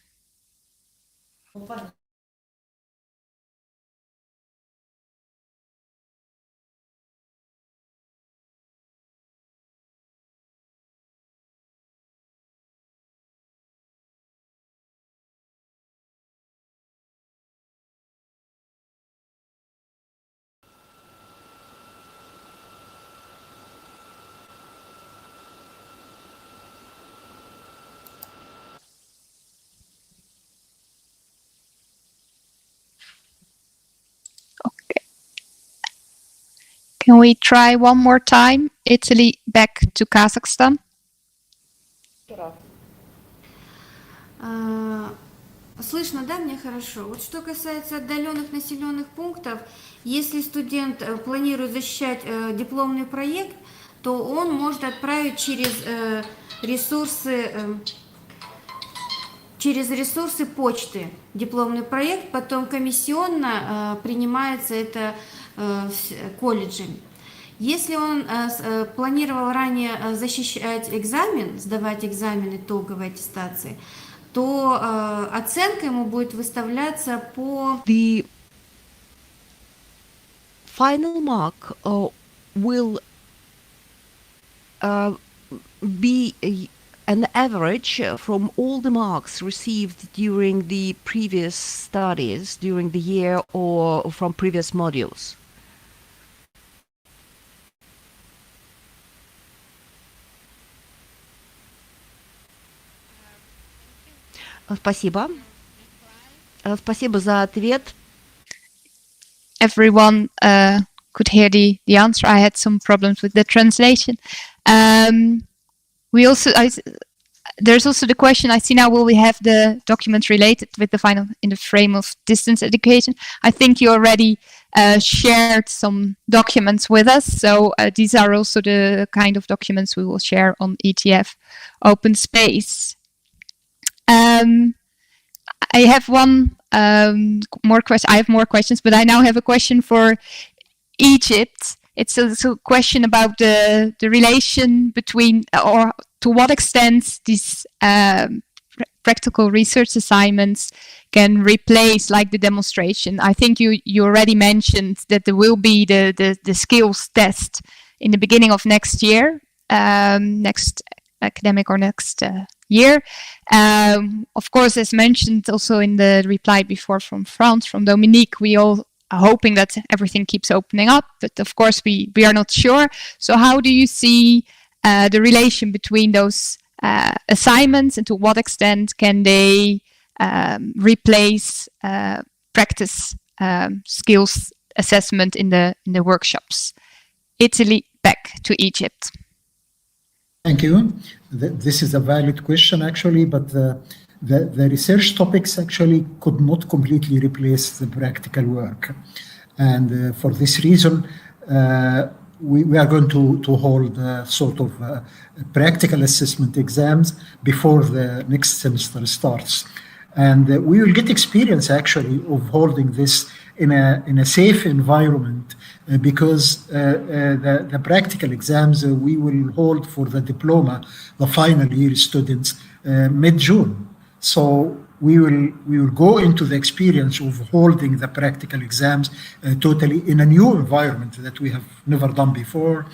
[SPEAKER 1] Can we try one more time? Italy back to Kazakhstan.
[SPEAKER 8] Слышно, да, мне хорошо? Вот что касается отдаленных населенных пунктов, если студент планирует защищать дипломный проект, то он может отправить через ресурсы почты дипломный проект, потом комиссионно принимается это колледжами. Если он планировал ранее защищать экзамен, сдавать экзамен итоговой аттестации, то оценка ему будет выставляться по...
[SPEAKER 11] The final mark will be an average from all the marks received during the previous studies, during the year, or from previous modules. Спасибо. Спасибо за ответ.
[SPEAKER 1] Everyone could hear the answer. I had some problems with the translation. There's also the question, I see now, will we have the documents related with the final in the frame of distance education? I think you already shared some documents with us. So these are also the kind of documents we will share on ETF Open Space. I have one more question. I have more questions, but I now have a question for Egypt. It's a question about the relation between, or to what extent these practical research assignments can replace like the demonstration. I think you already mentioned that there will be the skills test in the beginning of next year, next academic or next year. Of course, as mentioned also in the reply before from France, from Dominique, we all are hoping that everything keeps opening up, but of course we are not sure. So how do you see the relation between those assignments, and to what extent can they replace practice skills assessment in the workshops? Italy back to Egypt.
[SPEAKER 10] Thank you. This is a valid question, actually, but the research topics actually could not completely replace the practical work. And for this reason, we are going to hold sort of practical assessment exams before the next semester starts. And we will get experience, actually, of holding this in a safe environment, because the practical exams we will hold for the diploma, the final year students, mid-June. So we will go into the experience of holding the practical exams totally in a new environment that we have never done before.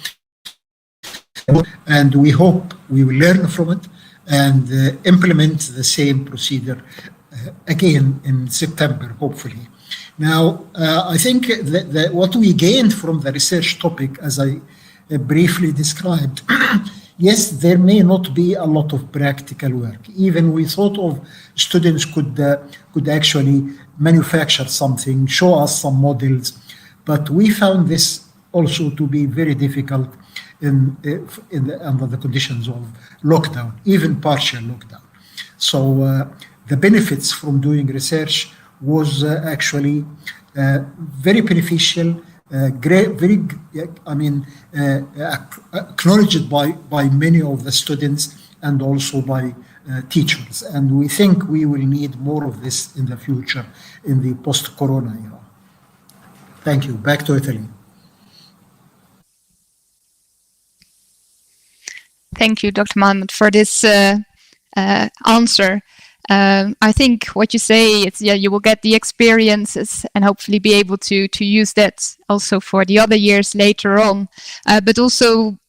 [SPEAKER 10] And we hope we will learn from it and implement the same procedure again in September, hopefully. Now, I think that what we gained from the research topic, as I briefly described, yes, there may not be a lot of practical work. Even we thought of students could actually manufacture something, show us some models, but we found this also to be very difficult under the conditions of lockdown, even partial lockdown. So the benefits from doing research was actually very beneficial, acknowledged by many of the students and also by teachers. And we think we will need more of this in the future, in the post-corona era. Thank you. Back to Italy.
[SPEAKER 1] Thank you, Dr. Mohammed, for this answer. I think what you say is, you will get the experiences and hopefully be able to use that also for the other years later on, but also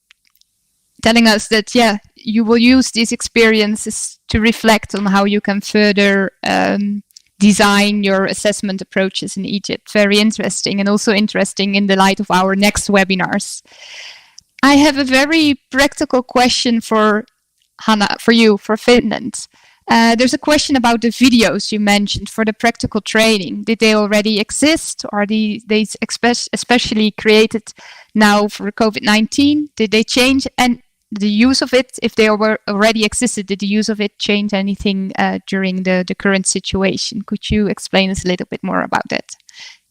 [SPEAKER 1] telling us that, you will use these experiences to reflect on how you can further design your assessment approaches in Egypt. Very interesting, and also interesting in the light of our next webinars. I have a very practical question for Hanna, for you, for Finland. There's a question about the videos you mentioned for the practical training. Did they already exist, or are they especially created now for COVID-19? Did they change and the use of it, if they were already existed, did the use of it change anything during the current situation? Could you explain us a little bit more about that?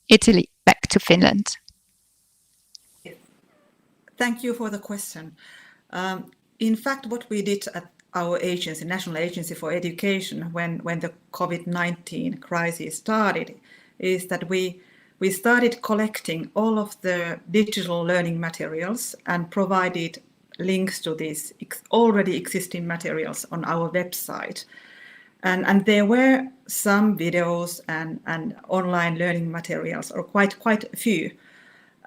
[SPEAKER 1] Italy, back to Finland.
[SPEAKER 9] Thank you for the question. In fact, what we did at our agency, National Agency for Education, when the COVID-19 crisis started, is that we started collecting all of the digital learning materials and provided links to these already existing materials on our website. And there were some videos and online learning materials, or quite a few.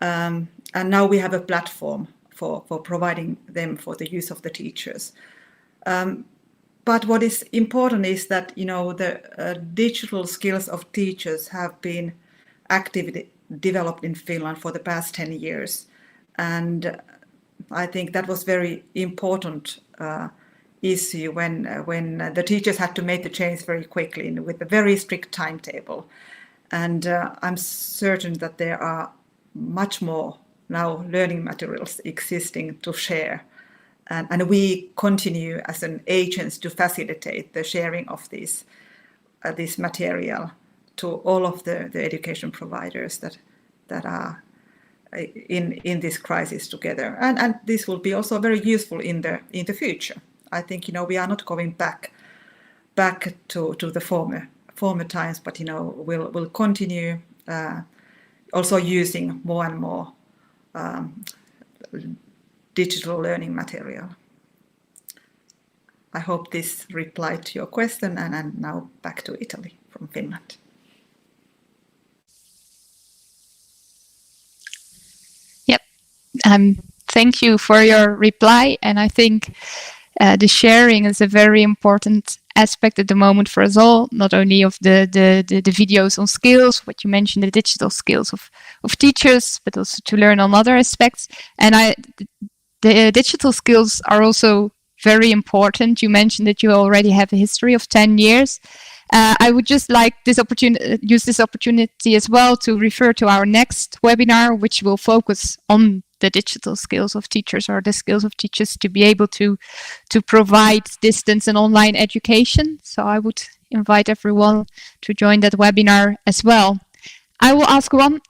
[SPEAKER 9] And now we have a platform for providing them for the use of the teachers. But what is important is that, the digital skills of teachers have been actively developed in Finland for the past 10 years. And I think that was very important issue when the teachers had to make the change very quickly with a very strict timetable. And I'm certain that there are much more now learning materials existing to share. And we continue as an agency to facilitate the sharing of this material to all of the education providers that are in this crisis together. And this will be also very useful in the future. I think, we are not going back to the former times, but, we'll continue also using more and more digital learning material. I hope this replied to your question, and now back to Italy from Finland.
[SPEAKER 1] Yep. Thank you for your reply, and I think the sharing is a very important aspect at the moment for us all, not only of the videos on skills, what you mentioned, the digital skills of teachers, but also to learn on other aspects. And the digital skills are also very important. You mentioned that you already have a history of 10 years. I would just like use this opportunity as well to refer to our next webinar, which will focus on the digital skills of teachers, or the skills of teachers to be able to provide distance and online education. So I would invite everyone to join that webinar as well. I will ask one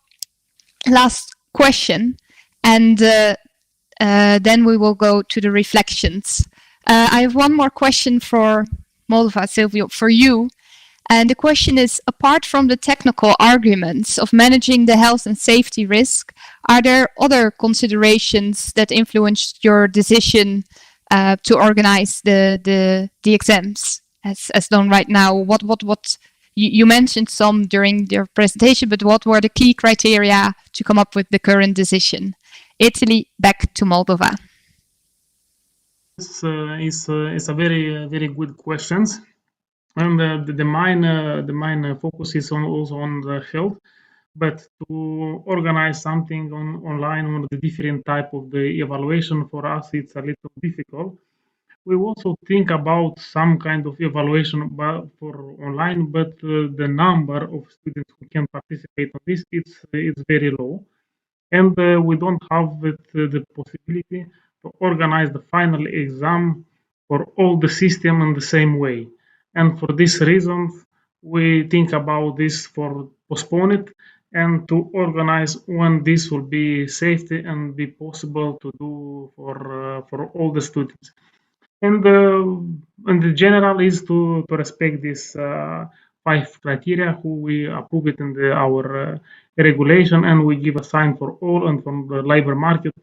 [SPEAKER 1] last question, and then we will go to the reflections. I have one more question for Moldova, Silvio, for you. And the question is, apart from the technical arguments of managing the health and safety risk, are there other considerations that influenced your decision to organize the exams as done right now? What you mentioned some during your presentation, but what were the key criteria to come up with the current decision? Italy, back to Moldova.
[SPEAKER 3] It's a very good questions. And the main focus is also on the health, but to organize something online on the different type of the evaluation, for us it's a little difficult. We also think about some kind of evaluation for online, but the number of students who can participate on this it's very low, and we don't have the possibility to organize the final exam for all the system in the same way. And for these reasons, we think about this for postpone it and to organize when this will be safety and be possible to do for all the students. And the general is to respect this 5 criteria who we approve it in our regulation, and we give a sign for all and from the labor market.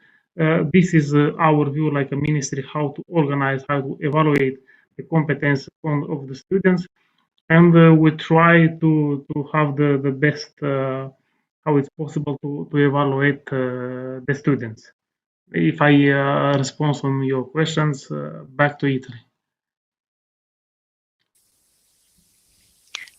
[SPEAKER 3] This is our view, like a ministry, how to organize, how to evaluate the competence of the students, and we try to have the best how it's possible to evaluate the students. If I respond on your questions, back to Italy.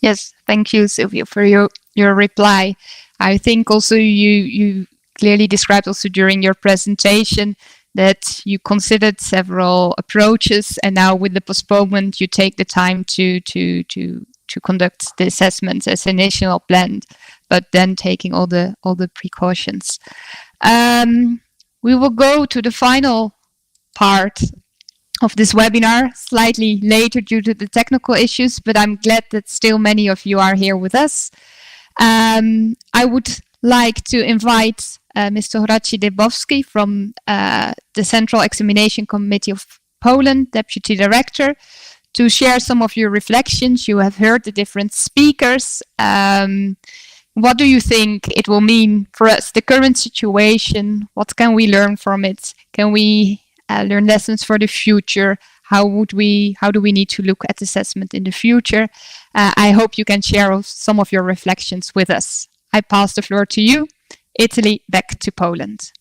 [SPEAKER 1] Yes, thank you, Silvio, for your reply. I think also you clearly described also during your presentation that you considered several approaches, and now with the postponement, you take the time to conduct the assessments as initial planned, but then taking all the precautions. We will go to the final part of this webinar slightly later due to the technical issues, but I'm glad that still many of you are here with us. I would like to invite Mr. Horaci Debowski from the Central Examination Committee of Poland, Deputy Director, to share some of your reflections. You have heard the different speakers. What do you think it will mean for us, the current situation? What can we learn from it? Can we learn lessons for the future? How do we need to look at assessment in the future? I hope you can share some of your reflections with us. I pass the floor to you. Italy, back to Poland.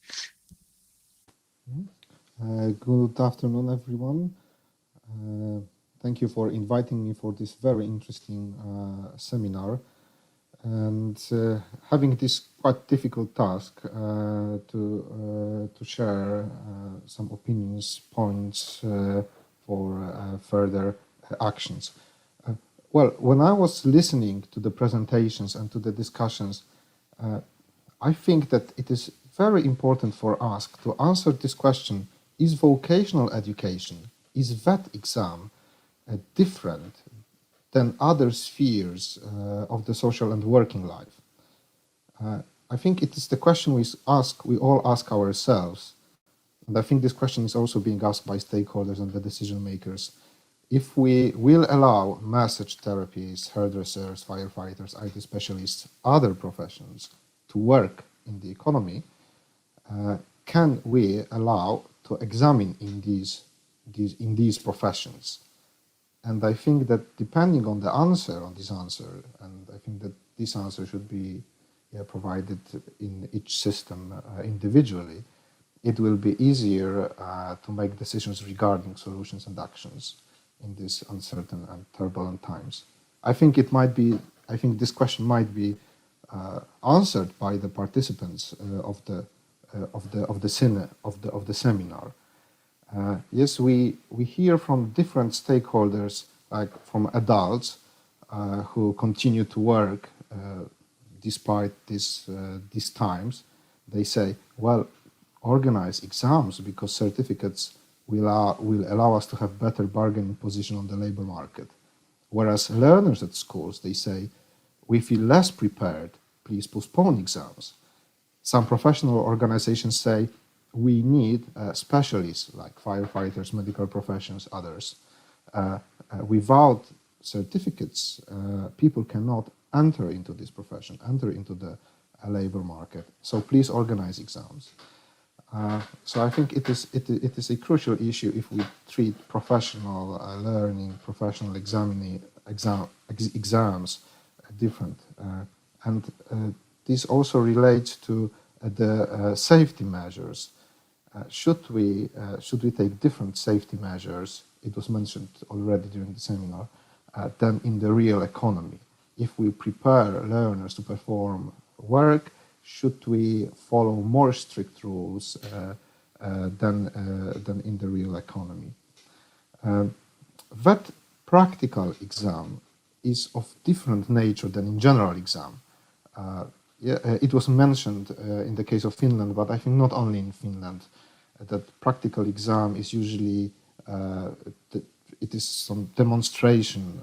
[SPEAKER 12] Good afternoon, everyone. Thank you for inviting me for this very interesting seminar and having this quite difficult task to share some opinions, points for further actions. Well, when I was listening to the presentations and to the discussions, I think that it is very important for us to answer this question: is vocational education, is VET exam different than other spheres of the social and working life? I think it is the question we all ask ourselves, and I think this question is also being asked by stakeholders and the decision makers. If we will allow massage therapists, hairdressers, firefighters, IT specialists, other professions to work in the economy, can we allow to examine in these professions? And I think that depending on the answer on this answer, and I think that this answer should be provided in each system individually, it will be easier to make decisions regarding solutions and actions in these uncertain and turbulent times. I think this question might be answered by the participants of the seminar. Yes, we hear from different stakeholders, like from adults who continue to work despite these times. They say, well, organize exams because certificates will allow us to have better bargaining position on the labor market. Whereas learners at schools, they say, we feel less prepared, please postpone exams. Some professional organizations say, we need specialists like firefighters, medical professions, others. Without certificates, people cannot enter into this profession, enter into the labor market. So please organize exams. So I think it is a crucial issue if we treat professional learning, professional exams different. And this also relates to the safety measures. Should we take different safety measures, it was mentioned already during the seminar, than in the real economy? If we prepare learners to perform work, should we follow more strict rules than in the real economy? That practical exam is of different nature than in general exam. It was mentioned in the case of Finland, but I think not only in Finland, that practical exam is usually it is some demonstration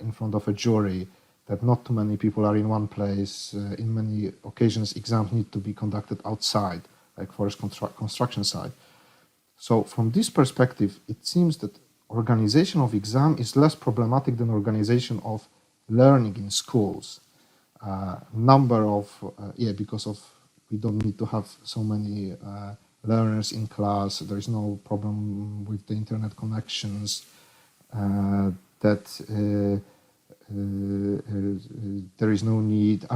[SPEAKER 12] in front of a jury, that not too many people are in one place. In many occasions, exams need to be conducted outside, like forest construction site. So from this perspective, it seems that organization of exam is less problematic than organization of learning in schools. Because of we don't need to have so many learners in class. There is no problem with the internet connections. There is no need.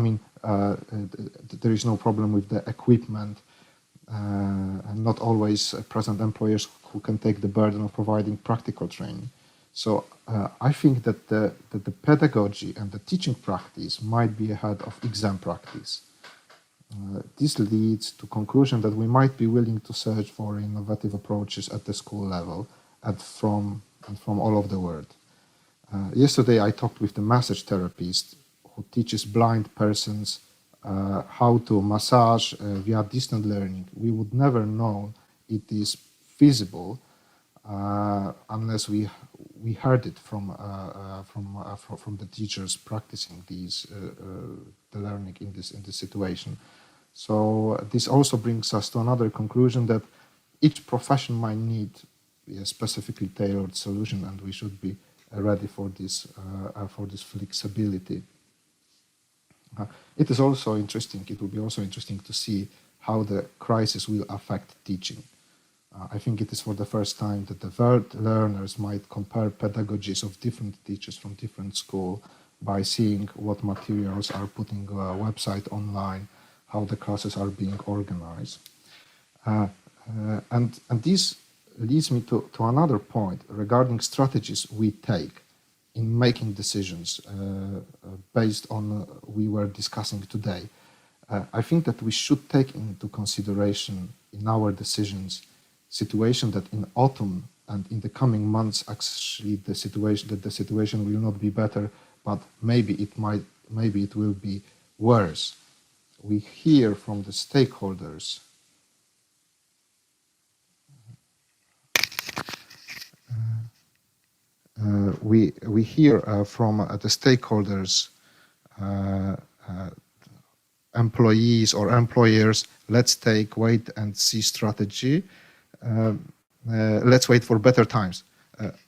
[SPEAKER 12] There is no problem with the equipment, and not always present employers who can take the burden of providing practical training. So I think that the pedagogy and the teaching practice might be ahead of exam practice. This leads to conclusion that we might be willing to search for innovative approaches at the school level and from all over the world. Yesterday I talked with the massage therapist who teaches blind persons how to massage via distant learning, we would never know it is feasible unless we heard it from the teachers practicing the learning in this situation. So this also brings us to another conclusion that each profession might need a specifically tailored solution, and we should be ready for this flexibility. It is also interesting. It will be also interesting to see how the crisis will affect teaching. I think it is for the first time that the world learners might compare pedagogies of different teachers from different schools by seeing what materials are putting on a website online, how the classes are being organized. And this leads me to another point regarding strategies we take in making decisions based on we were discussing today. I think that we should take into consideration in our decisions situation that in autumn and in the coming months actually the situation will not be better, but maybe it will be worse. We hear from the stakeholders we hear from the stakeholders, employees or employers, let's take wait and see strategy. Let's wait for better times.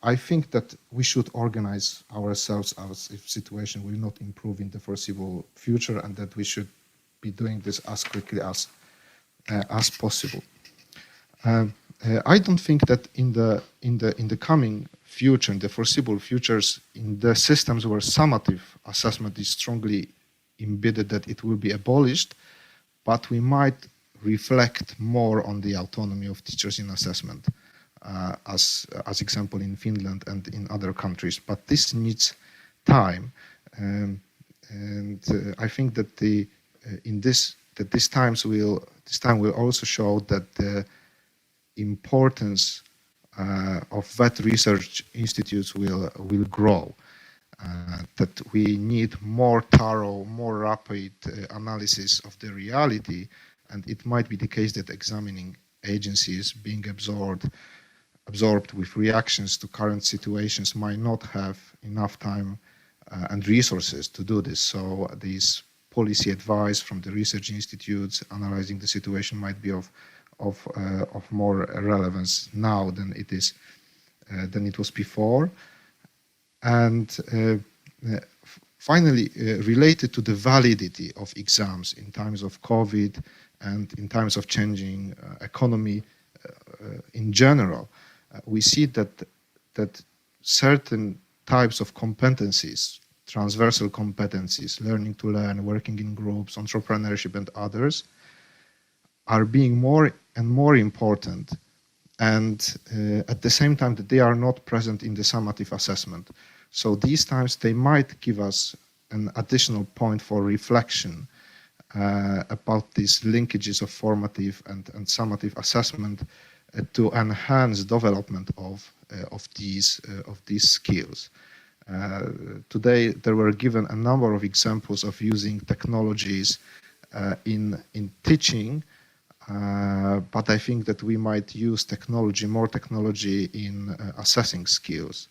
[SPEAKER 12] I think that we should organize ourselves as if situation will not improve in the foreseeable future, and that we should be doing this as quickly as possible. I don't think that in the coming future, in the foreseeable futures, in the systems where summative assessment is strongly embedded, that it will be abolished, but we might reflect more on the autonomy of teachers in assessment, as example in Finland and in other countries. But this needs time, and I think that this time will also show that the importance of vet research institutes will grow. That we need more thorough, more rapid analysis of the reality, and it might be the case that examining agencies being absorbed with reactions to current situations might not have enough time and resources to do this. So these policy advice from the research institutes analyzing the situation might be of more relevance now than it was before. And finally, related to the validity of exams in times of COVID and in times of changing economy in general, we see that certain types of competencies, transversal competencies, learning to learn, working in groups, entrepreneurship and others, are being more and more important, and at the same time that they are not present in the summative assessment. So these times they might give us an additional point for reflection about these linkages of formative and summative assessment to enhance development of these skills. Today there were given a number of examples of using technologies in teaching, but I think that we might use more technology in assessing skills,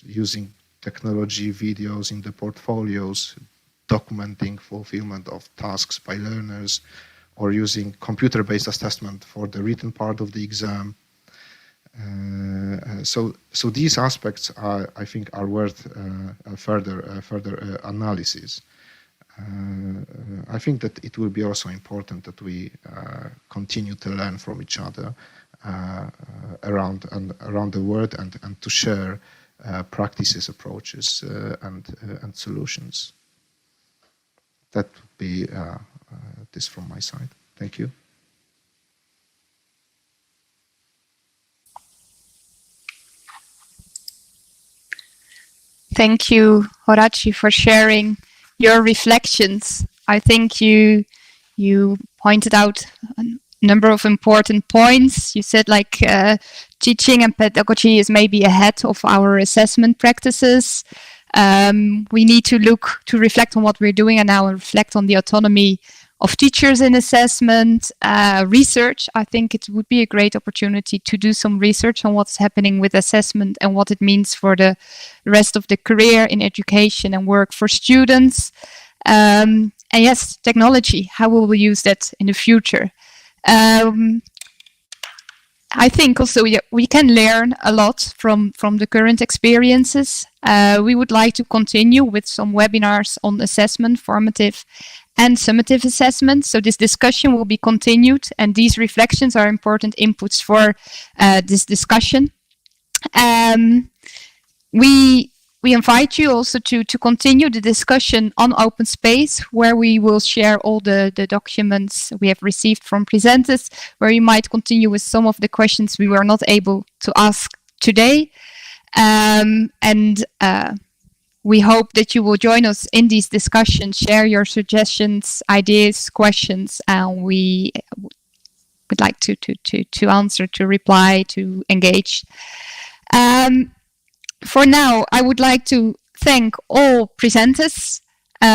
[SPEAKER 12] using technology videos in the portfolios, documenting fulfillment of tasks by learners, or using computer-based assessment for the written part of the exam. So these aspects I think are worth further analysis. I think that it will be also important that we continue to learn from each other around the world and to share practices, approaches, and solutions. That would be this from my side. Thank you.
[SPEAKER 1] Thank you, Horaci, for sharing your reflections. I think you pointed out a number of important points. You said teaching and pedagogy is maybe ahead of our assessment practices. We need to reflect on what we're doing and now reflect on the autonomy of teachers in assessment, research. I think it would be a great opportunity to do some research on what's happening with assessment and what it means for the rest of the career in education and work for students. And yes, technology, how will we use that in the future? I think also we can learn a lot from the current experiences. We would like to continue with some webinars on assessment, formative and summative assessment. So this discussion will be continued, and these reflections are important inputs for this discussion. We invite you also to continue the discussion on open space, where we will share all the documents we have received from presenters, where you might continue with some of the questions we were not able to ask today. We hope that you will join us in these discussions, share your suggestions, ideas, questions, and we would like to answer, to reply, to engage. For now, I would like to thank all presenters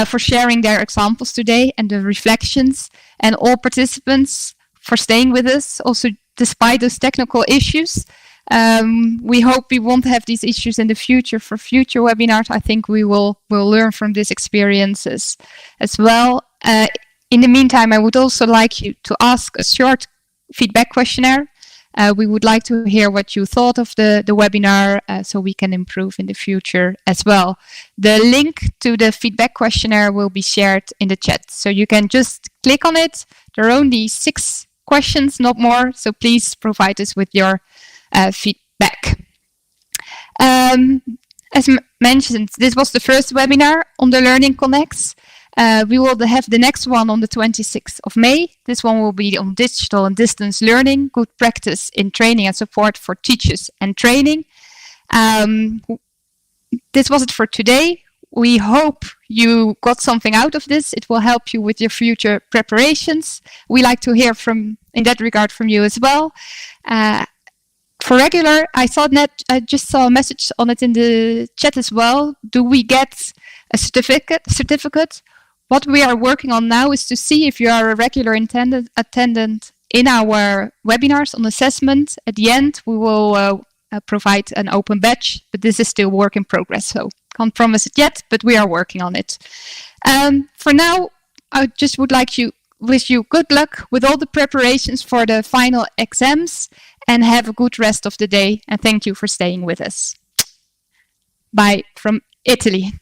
[SPEAKER 1] for sharing their examples today and the reflections, and all participants for staying with us, also despite those technical issues. We hope we won't have these issues in the future for future webinars. I think we will learn from these experiences as well. In the meantime, I would also like you to ask a short feedback questionnaire. We would like to hear what you thought of the webinar, so we can improve in the future as well. The link to the feedback questionnaire will be shared in the chat, so you can just click on it. There are only 6 questions, not more, so please provide us with your feedback. As mentioned, this was the first webinar on the Learning Connects. We will have the next one on the 26th of May. This one will be on digital and distance learning, good practice in training and support for teachers and training. This was it for today. We hope you got something out of this. It will help you with your future preparations. We like to hear in that regard from you as well. For regular, I just saw a message on it in the chat as well. Do we get a certificate? What we are working on now is to see if you are a regular attendant in our webinars on assessment. At the end, we will provide an open badge, but this is still work in progress, so can't promise it yet, but we are working on it. For now, I just would like to wish you good luck with all the preparations for the final exams, and have a good rest of the day, and thank you for staying with us. Bye from Italy.